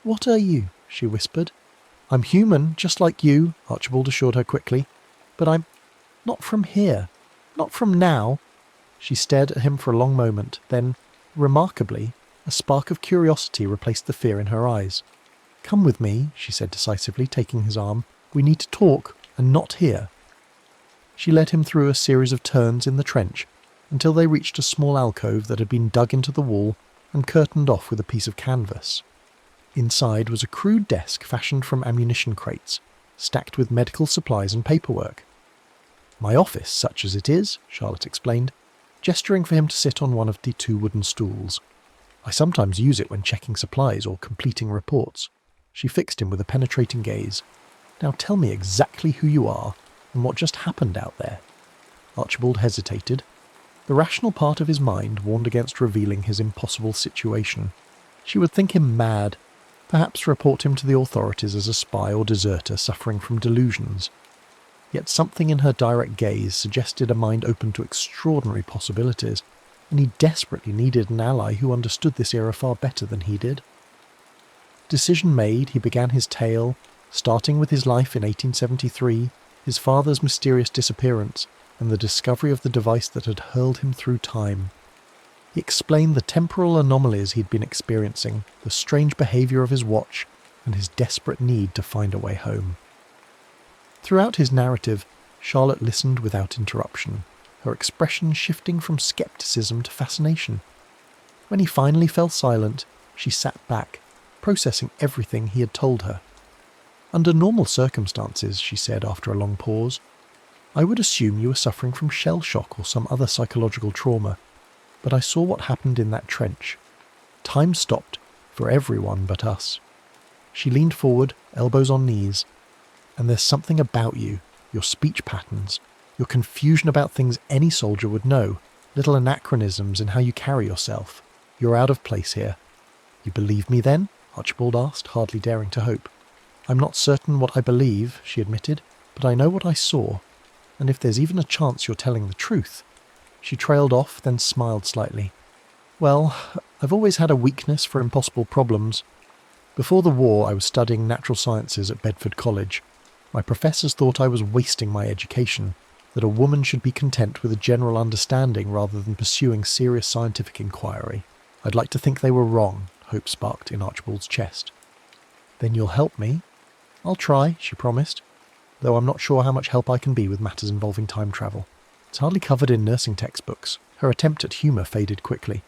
"What are you?" she whispered. "I'm human, just like you," Archibald assured her quickly. "But I'm not from here. Not from now." She stared at him for a long moment, then, remarkably, a spark of curiosity replaced the fear in her eyes. "Come with me," she said decisively, taking his arm. "We need to talk, and not here." She led him through a series of turns in the trench, until they reached a small alcove that had been dug into the wall and curtained off with a piece of canvas. Inside was a crude desk fashioned from ammunition crates, stacked with medical supplies and paperwork. "My office, such as it is," Charlotte explained, gesturing for him to sit on one of the 2 wooden stools. "I sometimes use it when checking supplies or completing reports." She fixed him with a penetrating gaze. "Now tell me exactly who you are and what just happened out there." Archibald hesitated. The rational part of his mind warned against revealing his impossible situation. She would think him mad, perhaps report him to the authorities as a spy or deserter suffering from delusions. Yet something in her direct gaze suggested a mind open to extraordinary possibilities, and he desperately needed an ally who understood this era far better than he did. Decision made, he began his tale, starting with his life in 1873, his father's mysterious disappearance, and the discovery of the device that had hurled him through time. He explained the temporal anomalies he'd been experiencing, the strange behaviour of his watch, and his desperate need to find a way home. Throughout his narrative, Charlotte listened without interruption, her expression shifting from scepticism to fascination. When he finally fell silent, she sat back, processing everything he had told her. "Under normal circumstances," she said after a long pause, "I would assume you were suffering from shell shock or some other psychological trauma, but I saw what happened in that trench. Time stopped for everyone but us." She leaned forward, elbows on knees. "And there's something about you, your speech patterns, your confusion about things any soldier would know, little anachronisms in how you carry yourself. You're out of place here." "You believe me then?" Archibald asked, hardly daring to hope. "I'm not certain what I believe," she admitted, "but I know what I saw. And if there's even a chance you're telling the truth." She trailed off, then smiled slightly. "Well, I've always had a weakness for impossible problems. Before the war, I was studying natural sciences at Bedford College. My professors thought I was wasting my education, that a woman should be content with a general understanding rather than pursuing serious scientific inquiry. I'd like to think they were wrong," hope sparked in Archibald's chest. "Then you'll help me?" "I'll try," she promised, "though I'm not sure how much help I can be with matters involving time travel. It's hardly covered in nursing textbooks." Her attempt at humour faded quickly.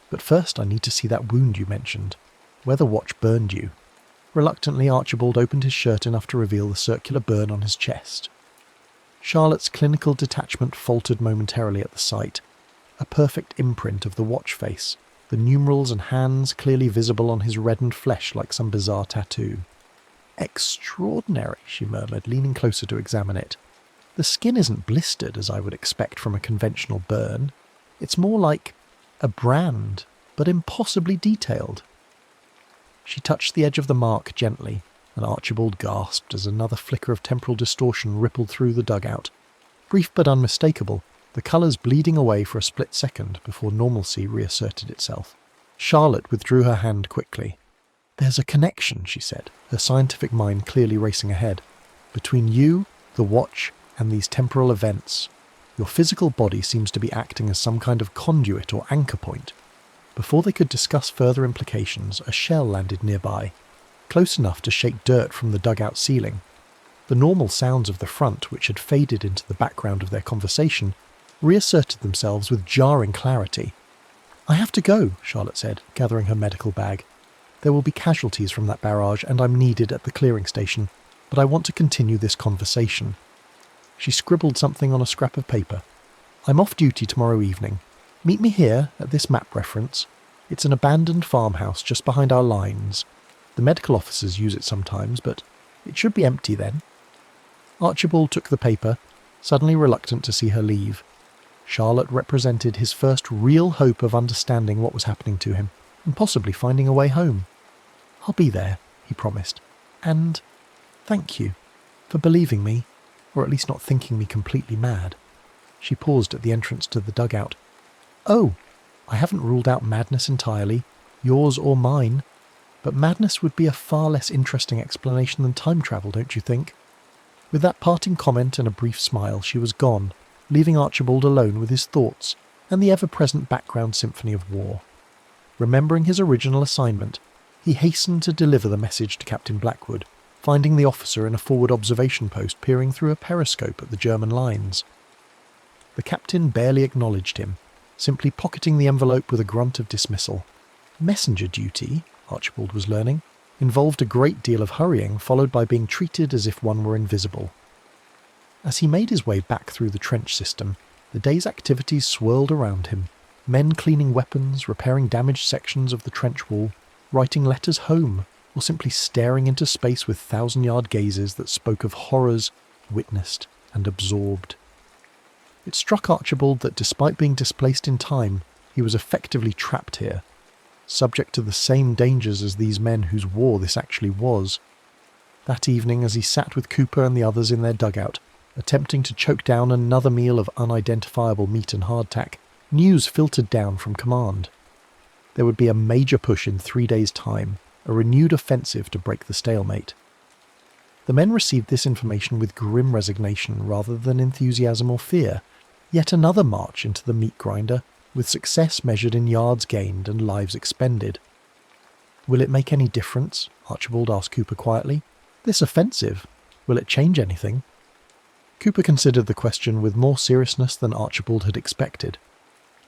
"But first I need to see that wound you mentioned. Where the watch burned you." Reluctantly, Archibald opened his shirt enough to reveal the circular burn on his chest. Charlotte's clinical detachment faltered momentarily at the sight. A perfect imprint of the watch face, the numerals and hands clearly visible on his reddened flesh like some bizarre tattoo. "Extraordinary," she murmured, leaning closer to examine it. "The skin isn't blistered as I would expect from a conventional burn. It's more like a brand, but impossibly detailed." She touched the edge of the mark gently, and Archibald gasped as another flicker of temporal distortion rippled through the dugout. Brief but unmistakable, the colours bleeding away for a split second before normalcy reasserted itself. Charlotte withdrew her hand quickly. "There's a connection," she said, her scientific mind clearly racing ahead, "between you, the watch, and these temporal events. Your physical body seems to be acting as some kind of conduit or anchor point." Before they could discuss further implications, a shell landed nearby, close enough to shake dirt from the dugout ceiling. The normal sounds of the front, which had faded into the background of their conversation, reasserted themselves with jarring clarity. "I have to go," Charlotte said, gathering her medical bag. "There will be casualties from that barrage, and I'm needed at the clearing station, but I want to continue this conversation." She scribbled something on a scrap of paper. "I'm off duty tomorrow evening. Meet me here, at this map reference. It's an abandoned farmhouse just behind our lines. The medical officers use it sometimes, but it should be empty then." Archibald took the paper, suddenly reluctant to see her leave. Charlotte represented his first real hope of understanding what was happening to him, and possibly finding a way home. "I'll be there," he promised. "And thank you for believing me, or at least not thinking me completely mad." She paused at the entrance to the dugout. "Oh, I haven't ruled out madness entirely, yours or mine. But madness would be a far less interesting explanation than time travel, don't you think?" With that parting comment and a brief smile, she was gone, leaving Archibald alone with his thoughts and the ever-present background symphony of war. Remembering his original assignment, he hastened to deliver the message to Captain Blackwood, finding the officer in a forward observation post peering through a periscope at the German lines. The captain barely acknowledged him, simply pocketing the envelope with a grunt of dismissal. Messenger duty, Archibald was learning, involved a great deal of hurrying, followed by being treated as if one were invisible. As he made his way back through the trench system, the day's activities swirled around him. Men cleaning weapons, repairing damaged sections of the trench wall, writing letters home, or simply staring into space with thousand-yard gazes that spoke of horrors witnessed and absorbed. It struck Archibald that despite being displaced in time, he was effectively trapped here, subject to the same dangers as these men whose war this actually was. That evening, as he sat with Cooper and the others in their dugout, attempting to choke down another meal of unidentifiable meat and hardtack, news filtered down from command. There would be a major push in 3 days' time, a renewed offensive to break the stalemate. The men received this information with grim resignation rather than enthusiasm or fear. Yet another march into the meat grinder, with success measured in yards gained and lives expended. "Will it make any difference?" Archibald asked Cooper quietly. "This offensive, will it change anything?" Cooper considered the question with more seriousness than Archibald had expected.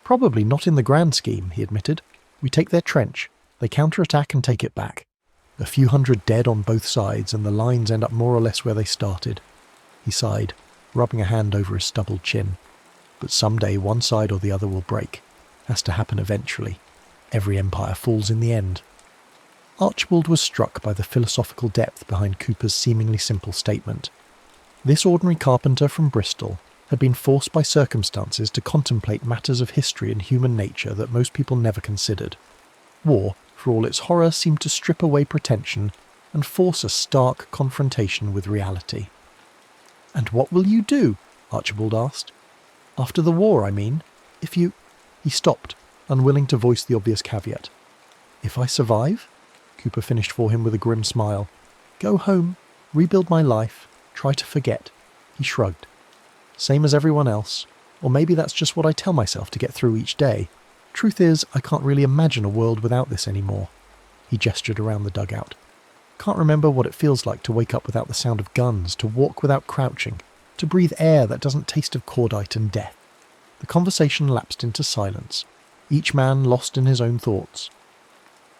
"Probably not in the grand scheme," he admitted. "We take their trench, they counterattack and take it back. A few hundred dead on both sides, and the lines end up more or less where they started." He sighed, rubbing a hand over his stubbled chin. "But someday one side or the other will break. Has to happen eventually. Every empire falls in the end." Archibald was struck by the philosophical depth behind Cooper's seemingly simple statement. This ordinary carpenter from Bristol had been forced by circumstances to contemplate matters of history and human nature that most people never considered. War, for all its horror, seemed to strip away pretension and force a stark confrontation with reality. "And what will you do?" Archibald asked. "After the war, I mean. If you—" He stopped, unwilling to voice the obvious caveat. "If I survive?" Cooper finished for him with a grim smile. "Go home, rebuild my life, try to forget." He shrugged. "Same as everyone else. Or maybe that's just what I tell myself to get through each day. Truth is, I can't really imagine a world without this anymore." He gestured around the dugout. "Can't remember what it feels like to wake up without the sound of guns, to walk without crouching, to breathe air that doesn't taste of cordite and death." The conversation lapsed into silence, each man lost in his own thoughts.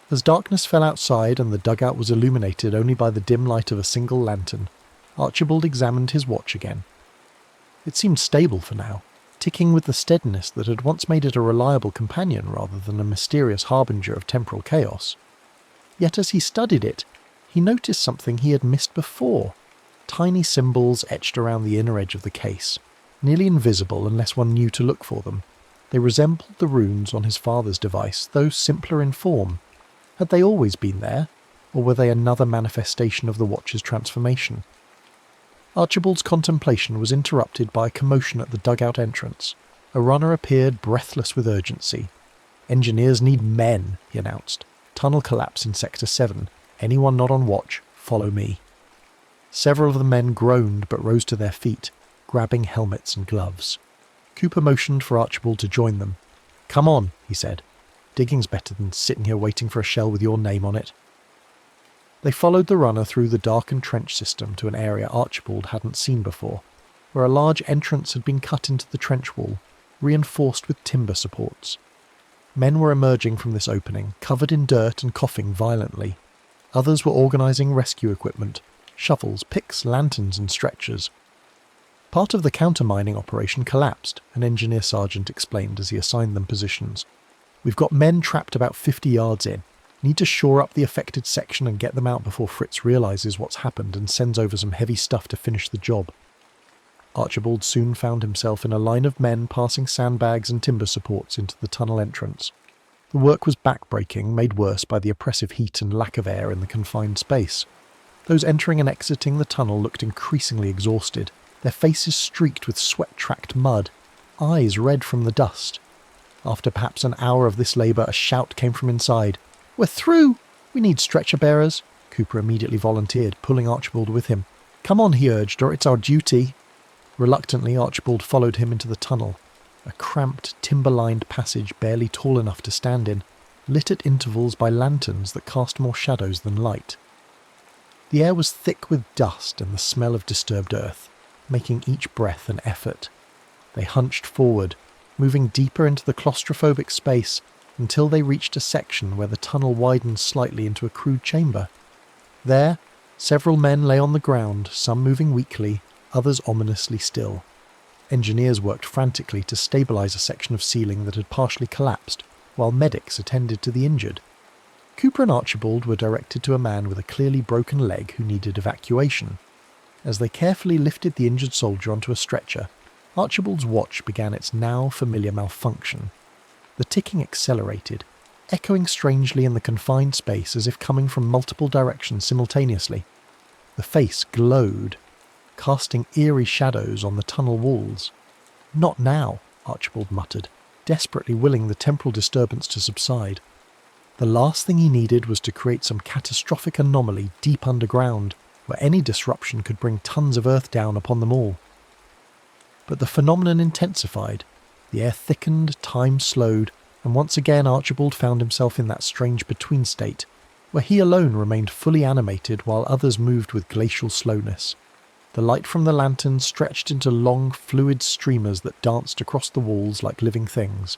As darkness fell outside and the dugout was illuminated only by the dim light of a single lantern, Archibald examined his watch again. It seemed stable for now, ticking with the steadiness that had once made it a reliable companion rather than a mysterious harbinger of temporal chaos. Yet as he studied it, he noticed something he had missed before. Tiny symbols etched around the inner edge of the case, nearly invisible unless one knew to look for them. They resembled the runes on his father's device, though simpler in form. Had they always been there, or were they another manifestation of the watch's transformation? Archibald's contemplation was interrupted by a commotion at the dugout entrance. A runner appeared, breathless with urgency. "Engineers need men," he announced. "Tunnel collapse in Sector 7. Anyone not on watch, follow me." Several of the men groaned but rose to their feet, grabbing helmets and gloves. Cooper motioned for Archibald to join them. "Come on," he said. "Digging's better than sitting here waiting for a shell with your name on it." They followed the runner through the darkened trench system to an area Archibald hadn't seen before, where a large entrance had been cut into the trench wall, reinforced with timber supports. Men were emerging from this opening, covered in dirt and coughing violently. Others were organising rescue equipment, shovels, picks, lanterns and stretchers. Part of the countermining operation collapsed, an engineer sergeant explained as he assigned them positions. "We've got men trapped about 50 yards in. Need to shore up the affected section and get them out before Fritz realises what's happened and sends over some heavy stuff to finish the job." Archibald soon found himself in a line of men passing sandbags and timber supports into the tunnel entrance. The work was back-breaking, made worse by the oppressive heat and lack of air in the confined space. Those entering and exiting the tunnel looked increasingly exhausted, their faces streaked with sweat-tracked mud, eyes red from the dust. After perhaps an hour of this labour, a shout came from inside. "We're through! We need stretcher-bearers," Cooper immediately volunteered, pulling Archibald with him. "Come on," he urged, "or it's our duty." Reluctantly, Archibald followed him into the tunnel, a cramped, timber-lined passage barely tall enough to stand in, lit at intervals by lanterns that cast more shadows than light. The air was thick with dust and the smell of disturbed earth, making each breath an effort. They hunched forward, moving deeper into the claustrophobic space until they reached a section where the tunnel widened slightly into a crude chamber. There, several men lay on the ground, some moving weakly, others ominously still. Engineers worked frantically to stabilise a section of ceiling that had partially collapsed, while medics attended to the injured. Cooper and Archibald were directed to a man with a clearly broken leg who needed evacuation. As they carefully lifted the injured soldier onto a stretcher, Archibald's watch began its now familiar malfunction. The ticking accelerated, echoing strangely in the confined space as if coming from multiple directions simultaneously. The face glowed, casting eerie shadows on the tunnel walls. "Not now," Archibald muttered, desperately willing the temporal disturbance to subside. The last thing he needed was to create some catastrophic anomaly deep underground, where any disruption could bring tons of earth down upon them all. But the phenomenon intensified, the air thickened, time slowed, and once again Archibald found himself in that strange between state, where he alone remained fully animated while others moved with glacial slowness. The light from the lantern stretched into long, fluid streamers that danced across the walls like living things.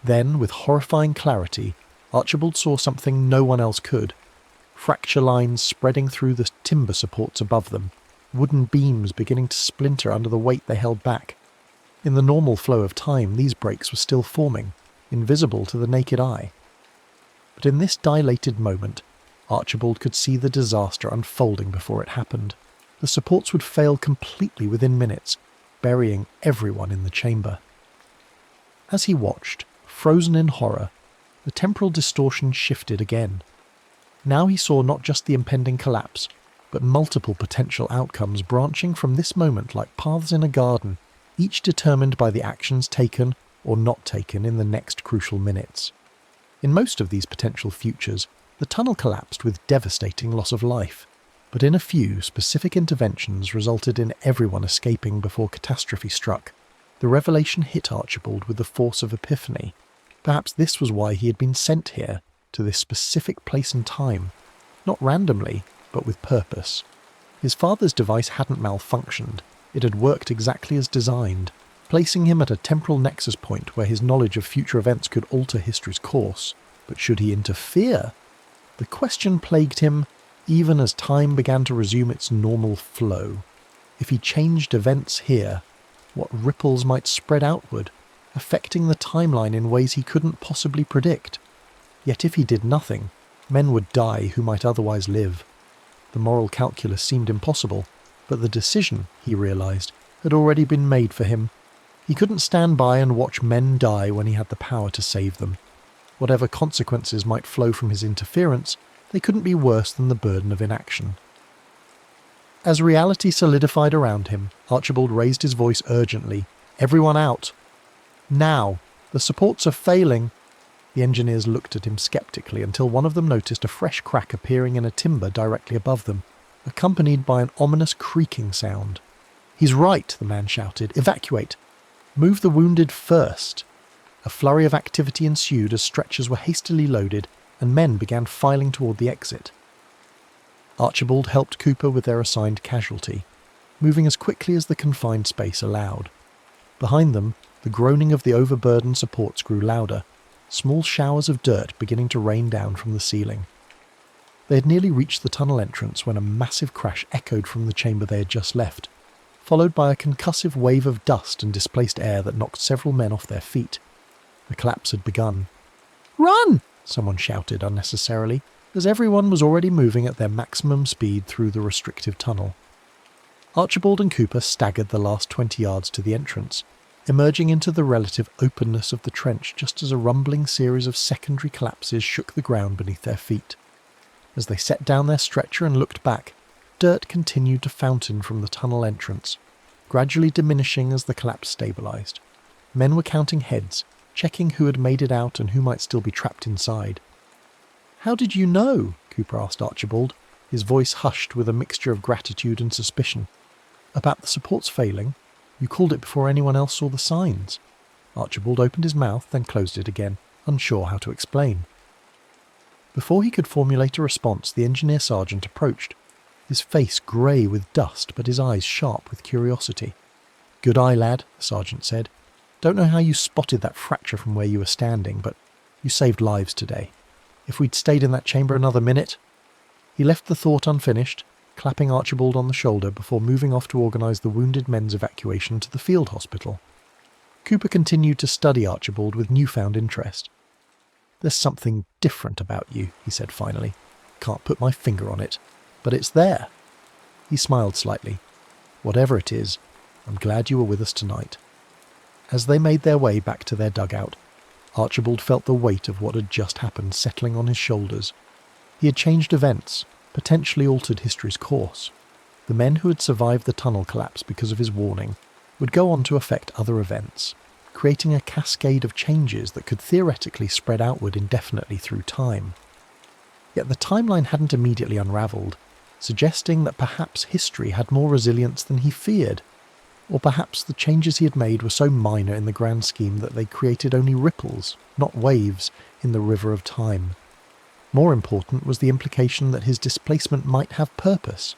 Then, with horrifying clarity, Archibald saw something no one else could. Fracture lines spreading through the timber supports above them, wooden beams beginning to splinter under the weight they held back. In the normal flow of time, these breaks were still forming, invisible to the naked eye. But in this dilated moment, Archibald could see the disaster unfolding before it happened. The supports would fail completely within minutes, burying everyone in the chamber. As he watched, frozen in horror, the temporal distortion shifted again. Now he saw not just the impending collapse, but multiple potential outcomes branching from this moment like paths in a garden, each determined by the actions taken or not taken in the next crucial minutes. In most of these potential futures, the tunnel collapsed with devastating loss of life, but in a few, specific interventions resulted in everyone escaping before catastrophe struck. The revelation hit Archibald with the force of epiphany. Perhaps this was why he had been sent here, to this specific place and time, not randomly, but with purpose. His father's device hadn't malfunctioned, it had worked exactly as designed, placing him at a temporal nexus point where his knowledge of future events could alter history's course. But should he interfere? The question plagued him even as time began to resume its normal flow. If he changed events here, what ripples might spread outward, affecting the timeline in ways he couldn't possibly predict? Yet if he did nothing, men would die who might otherwise live. The moral calculus seemed impossible, but the decision, he realized, had already been made for him. He couldn't stand by and watch men die when he had the power to save them. Whatever consequences might flow from his interference, they couldn't be worse than the burden of inaction. As reality solidified around him, Archibald raised his voice urgently. "Everyone out! Now! The supports are failing!" The engineers looked at him skeptically until one of them noticed a fresh crack appearing in a timber directly above them, accompanied by an ominous creaking sound. "He's right," the man shouted. "Evacuate! Move the wounded first!" A flurry of activity ensued as stretchers were hastily loaded and men began filing toward the exit. Archibald helped Cooper with their assigned casualty, moving as quickly as the confined space allowed. Behind them, the groaning of the overburdened supports grew louder, small showers of dirt beginning to rain down from the ceiling. They had nearly reached the tunnel entrance when a massive crash echoed from the chamber they had just left, followed by a concussive wave of dust and displaced air that knocked several men off their feet. The collapse had begun. "Run!" someone shouted unnecessarily, as everyone was already moving at their maximum speed through the restrictive tunnel. Archibald and Cooper staggered the last 20 yards to the entrance, emerging into the relative openness of the trench just as a rumbling series of secondary collapses shook the ground beneath their feet. As they set down their stretcher and looked back, dirt continued to fountain from the tunnel entrance, gradually diminishing as the collapse stabilized. Men were counting heads, checking who had made it out and who might still be trapped inside. "How did you know?" Cooper asked Archibald, his voice hushed with a mixture of gratitude and suspicion. "About the supports failing? You called it before anyone else saw the signs." Archibald opened his mouth, then closed it again, unsure how to explain. Before he could formulate a response, the engineer sergeant approached, his face grey with dust but his eyes sharp with curiosity. "Good eye, lad," the sergeant said. "Don't know how you spotted that fracture from where you were standing, but you saved lives today. If we'd stayed in that chamber another minute—" He left the thought unfinished, clapping Archibald on the shoulder before moving off to organise the wounded men's evacuation to the field hospital. Cooper continued to study Archibald with newfound interest. "There's something different about you," he said finally. "Can't put my finger on it, but it's there." He smiled slightly. "Whatever it is, I'm glad you were with us tonight." As they made their way back to their dugout, Archibald felt the weight of what had just happened settling on his shoulders. He had changed events, potentially altered history's course. The men who had survived the tunnel collapse because of his warning would go on to affect other events, creating a cascade of changes that could theoretically spread outward indefinitely through time. Yet the timeline hadn't immediately unravelled, suggesting that perhaps history had more resilience than he feared, or perhaps the changes he had made were so minor in the grand scheme that they created only ripples, not waves, in the river of time. More important was the implication that his displacement might have purpose,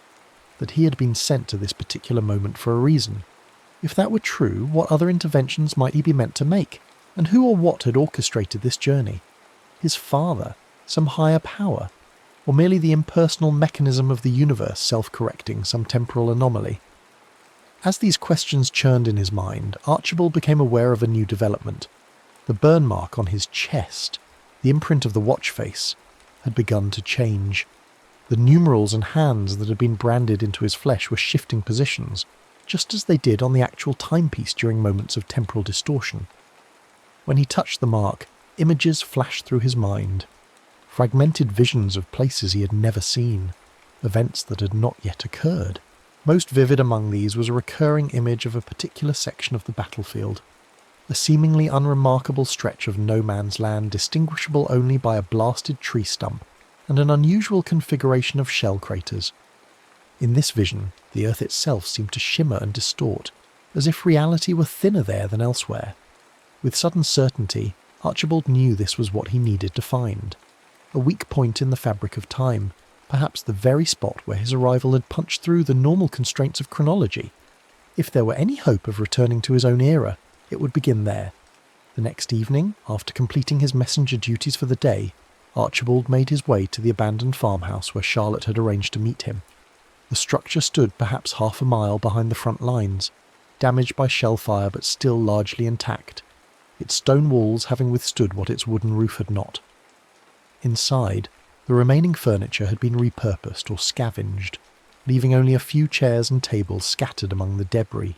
that he had been sent to this particular moment for a reason. If that were true, what other interventions might he be meant to make, and who or what had orchestrated this journey? His father? Some higher power? Or merely the impersonal mechanism of the universe self-correcting some temporal anomaly? As these questions churned in his mind, Archibald became aware of a new development. The burn mark on his chest, the imprint of the watch face, had begun to change. The numerals and hands that had been branded into his flesh were shifting positions, just as they did on the actual timepiece during moments of temporal distortion. When he touched the mark, images flashed through his mind. Fragmented visions of places he had never seen, events that had not yet occurred. Most vivid among these was a recurring image of a particular section of the battlefield, a seemingly unremarkable stretch of no man's land distinguishable only by a blasted tree stump and an unusual configuration of shell craters. In this vision, the earth itself seemed to shimmer and distort, as if reality were thinner there than elsewhere. With sudden certainty, Archibald knew this was what he needed to find. A weak point in the fabric of time, perhaps the very spot where his arrival had punched through the normal constraints of chronology. If there were any hope of returning to his own era, it would begin there. The next evening, after completing his messenger duties for the day, Archibald made his way to the abandoned farmhouse where Charlotte had arranged to meet him. The structure stood perhaps half a mile behind the front lines, damaged by shell fire but still largely intact, its stone walls having withstood what its wooden roof had not. Inside, the remaining furniture had been repurposed or scavenged, leaving only a few chairs and tables scattered among the debris.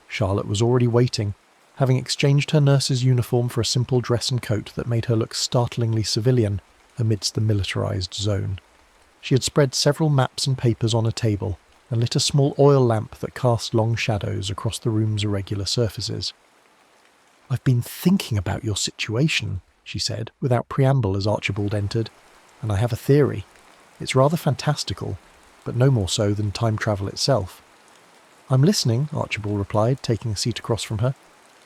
Charlotte was already waiting, having exchanged her nurse's uniform for a simple dress and coat that made her look startlingly civilian amidst the militarized zone. She had spread several maps and papers on a table and lit a small oil lamp that cast long shadows across the room's irregular surfaces. "I've been thinking about your situation," she said, without preamble as Archibald entered, "and I have a theory. It's rather fantastical, but no more so than time travel itself." "I'm listening," Archibald replied, taking a seat across from her.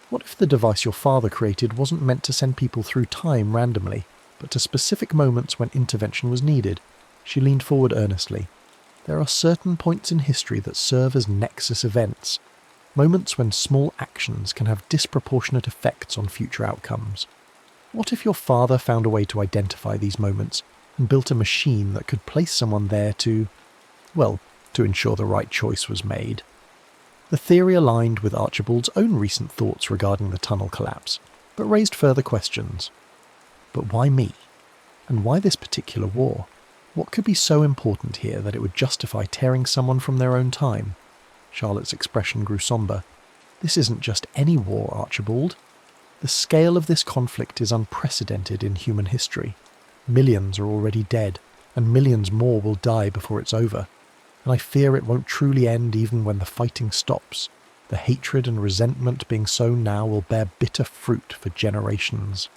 "What if the device your father created wasn't meant to send people through time randomly, but to specific moments when intervention was needed?" She leaned forward earnestly. "There are certain points in history that serve as nexus events, moments when small actions can have disproportionate effects on future outcomes. What if your father found a way to identify these moments and built a machine that could place someone there to ensure the right choice was made?" The theory aligned with Archibald's own recent thoughts regarding the tunnel collapse, but raised further questions. But why me? And why this particular war? What could be so important here that it would justify tearing someone from their own time? Charlotte's expression grew sombre. "This isn't just any war, Archibald. The scale of this conflict is unprecedented in human history. Millions are already dead, and millions more will die before it's over. And I fear it won't truly end even when the fighting stops. The hatred and resentment being sown now will bear bitter fruit for generations."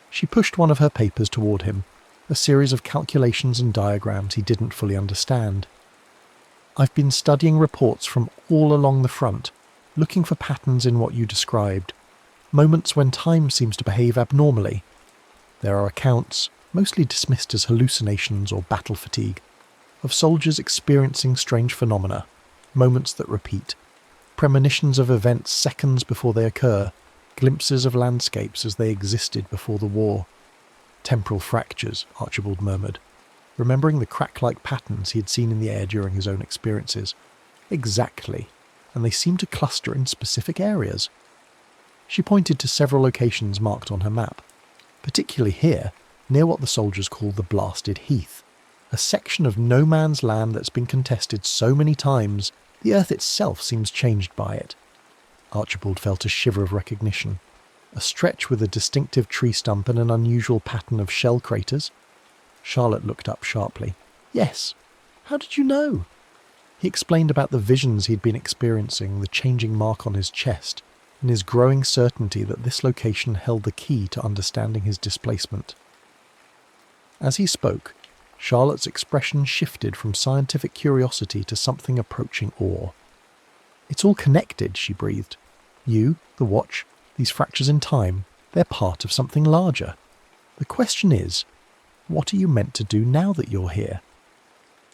She pushed one of her papers toward him, a series of calculations and diagrams he didn't fully understand. "I've been studying reports from all along the front, looking for patterns in what you described, moments when time seems to behave abnormally. There are accounts, mostly dismissed as hallucinations or battle fatigue, of soldiers experiencing strange phenomena, moments that repeat, premonitions of events seconds before they occur, glimpses of landscapes as they existed before the war." "Temporal fractures," Archibald murmured, remembering the crack-like patterns he had seen in the air during his own experiences. "Exactly, and they seem to cluster in specific areas." She pointed to several locations marked on her map, particularly here, near what the soldiers call the Blasted Heath, a section of no man's land that's been contested so many times The earth itself seems changed by it. Archibald felt a shiver of recognition. A stretch with a distinctive tree stump and an unusual pattern of shell craters. Charlotte looked up sharply. Yes. How did you know? He explained about the visions he'd been experiencing, the changing mark on his chest, and his growing certainty that this location held the key to understanding his displacement. As he spoke, Charlotte's expression shifted from scientific curiosity to something approaching awe. It's all connected, she breathed. You, the watch, these fractures in time, they're part of something larger. The question is, what are you meant to do now that you're here?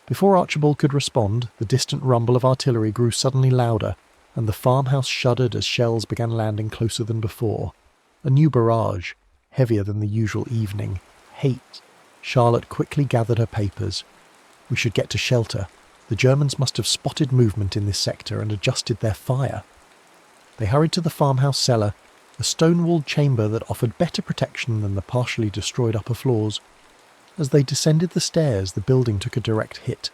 Before Archibald could respond, the distant rumble of artillery grew suddenly louder, and the farmhouse shuddered as shells began landing closer than before. A new barrage, heavier than the usual evening. Hate. Charlotte quickly gathered her papers. We should get to shelter. The Germans must have spotted movement in this sector and adjusted their fire. They hurried to the farmhouse cellar, a stone-walled chamber that offered better protection than the partially destroyed upper floors. As they descended the stairs, the building took a direct hit,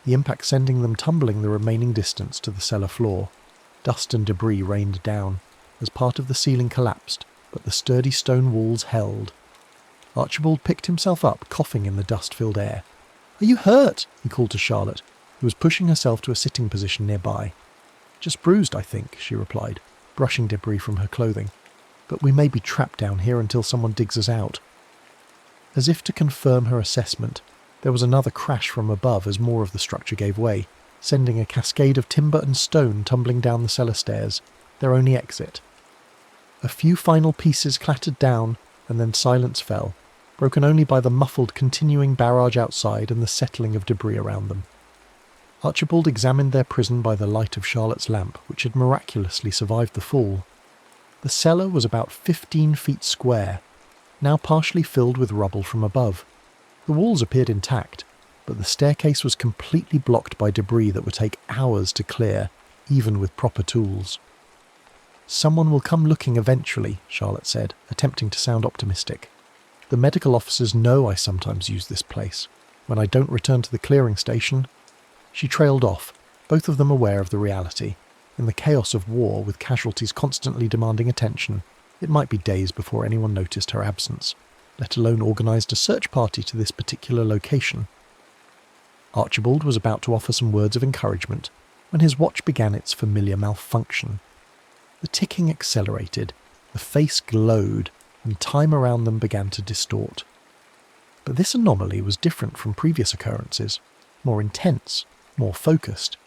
the impact sending them tumbling the remaining distance to the cellar floor. Dust and debris rained down, as part of the ceiling collapsed, but the sturdy stone walls held. Archibald picked himself up, coughing in the dust-filled air. "Are you hurt?" he called to Charlotte, who was pushing herself to a sitting position nearby. "Just bruised, I think," she replied, brushing debris from her clothing. "But we may be trapped down here until someone digs us out." As if to confirm her assessment, there was another crash from above as more of the structure gave way, sending a cascade of timber and stone tumbling down the cellar stairs, their only exit. A few final pieces clattered down, and then silence fell, broken only by the muffled continuing barrage outside and the settling of debris around them. Archibald examined their prison by the light of Charlotte's lamp, which had miraculously survived the fall. The cellar was about 15 feet square, now partially filled with rubble from above. The walls appeared intact, but the staircase was completely blocked by debris that would take hours to clear, even with proper tools. "Someone will come looking eventually," Charlotte said, attempting to sound optimistic. "The medical officers know I sometimes use this place. When I don't return to the clearing station..." She trailed off, both of them aware of the reality. In the chaos of war, with casualties constantly demanding attention, it might be days before anyone noticed her absence, let alone organised a search party to this particular location. Archibald was about to offer some words of encouragement when his watch began its familiar malfunction. The ticking accelerated, the face glowed, and time around them began to distort. But this anomaly was different from previous occurrences, more intense, more focused.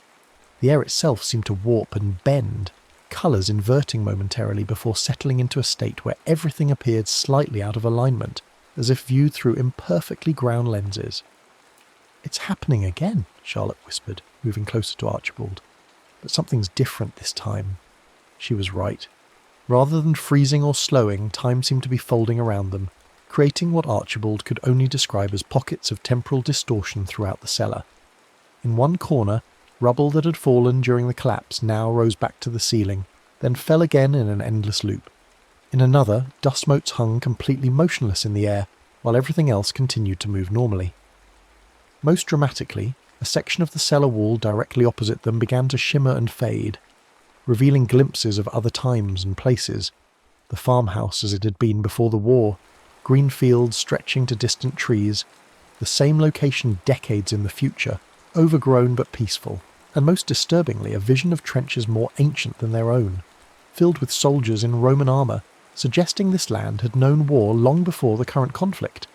The air itself seemed to warp and bend, colours inverting momentarily before settling into a state where everything appeared slightly out of alignment, as if viewed through imperfectly ground lenses. "It's happening again," Charlotte whispered, moving closer to Archibald. "But something's different this time." She was right. Rather than freezing or slowing, time seemed to be folding around them, creating what Archibald could only describe as pockets of temporal distortion throughout the cellar. In one corner, rubble that had fallen during the collapse now rose back to the ceiling, then fell again in an endless loop. In another, dust motes hung completely motionless in the air, while everything else continued to move normally. Most dramatically, a section of the cellar wall directly opposite them began to shimmer and fade, revealing glimpses of other times and places. The farmhouse as it had been before the war, green fields stretching to distant trees, the same location decades in the future, overgrown but peaceful, and most disturbingly a vision of trenches more ancient than their own, filled with soldiers in Roman armour, suggesting this land had known war long before the current conflict.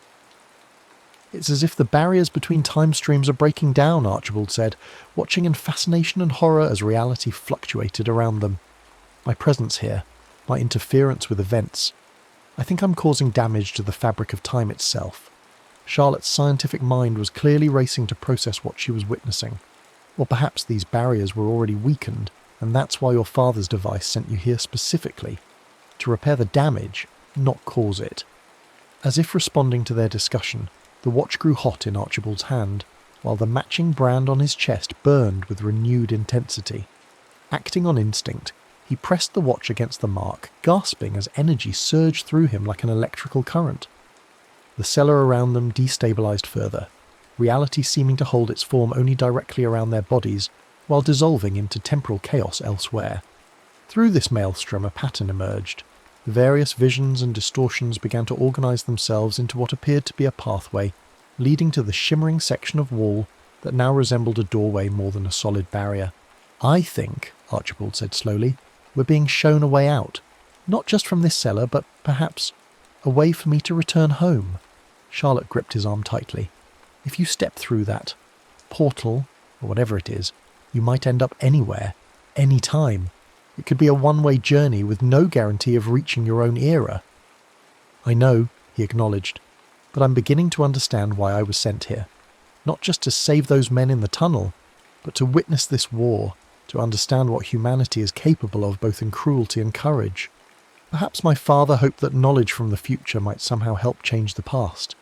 "It's as if the barriers between time streams are breaking down," Archibald said, watching in fascination and horror as reality fluctuated around them. "My presence here, my interference with events, I think I'm causing damage to the fabric of time itself." Charlotte's scientific mind was clearly racing to process what she was witnessing. Or perhaps these barriers were already weakened, and that's why your father's device sent you here specifically, to repair the damage, not cause it. As if responding to their discussion, the watch grew hot in Archibald's hand, while the matching brand on his chest burned with renewed intensity. Acting on instinct, he pressed the watch against the mark, gasping as energy surged through him like an electrical current. The cellar around them destabilized further, reality seeming to hold its form only directly around their bodies, while dissolving into temporal chaos elsewhere. Through this maelstrom a pattern emerged. The various visions and distortions began to organise themselves into what appeared to be a pathway, leading to the shimmering section of wall that now resembled a doorway more than a solid barrier. "I think," Archibald said slowly, "we're being shown a way out. Not just from this cellar, but perhaps a way for me to return home." Charlotte gripped his arm tightly. "If you step through that portal, or whatever it is, you might end up anywhere, any time. It could be a one-way journey with no guarantee of reaching your own era." "I know," he acknowledged, "but I'm beginning to understand why I was sent here. Not just to save those men in the tunnel, but to witness this war, to understand what humanity is capable of both in cruelty and courage. Perhaps my father hoped that knowledge from the future might somehow help change the past.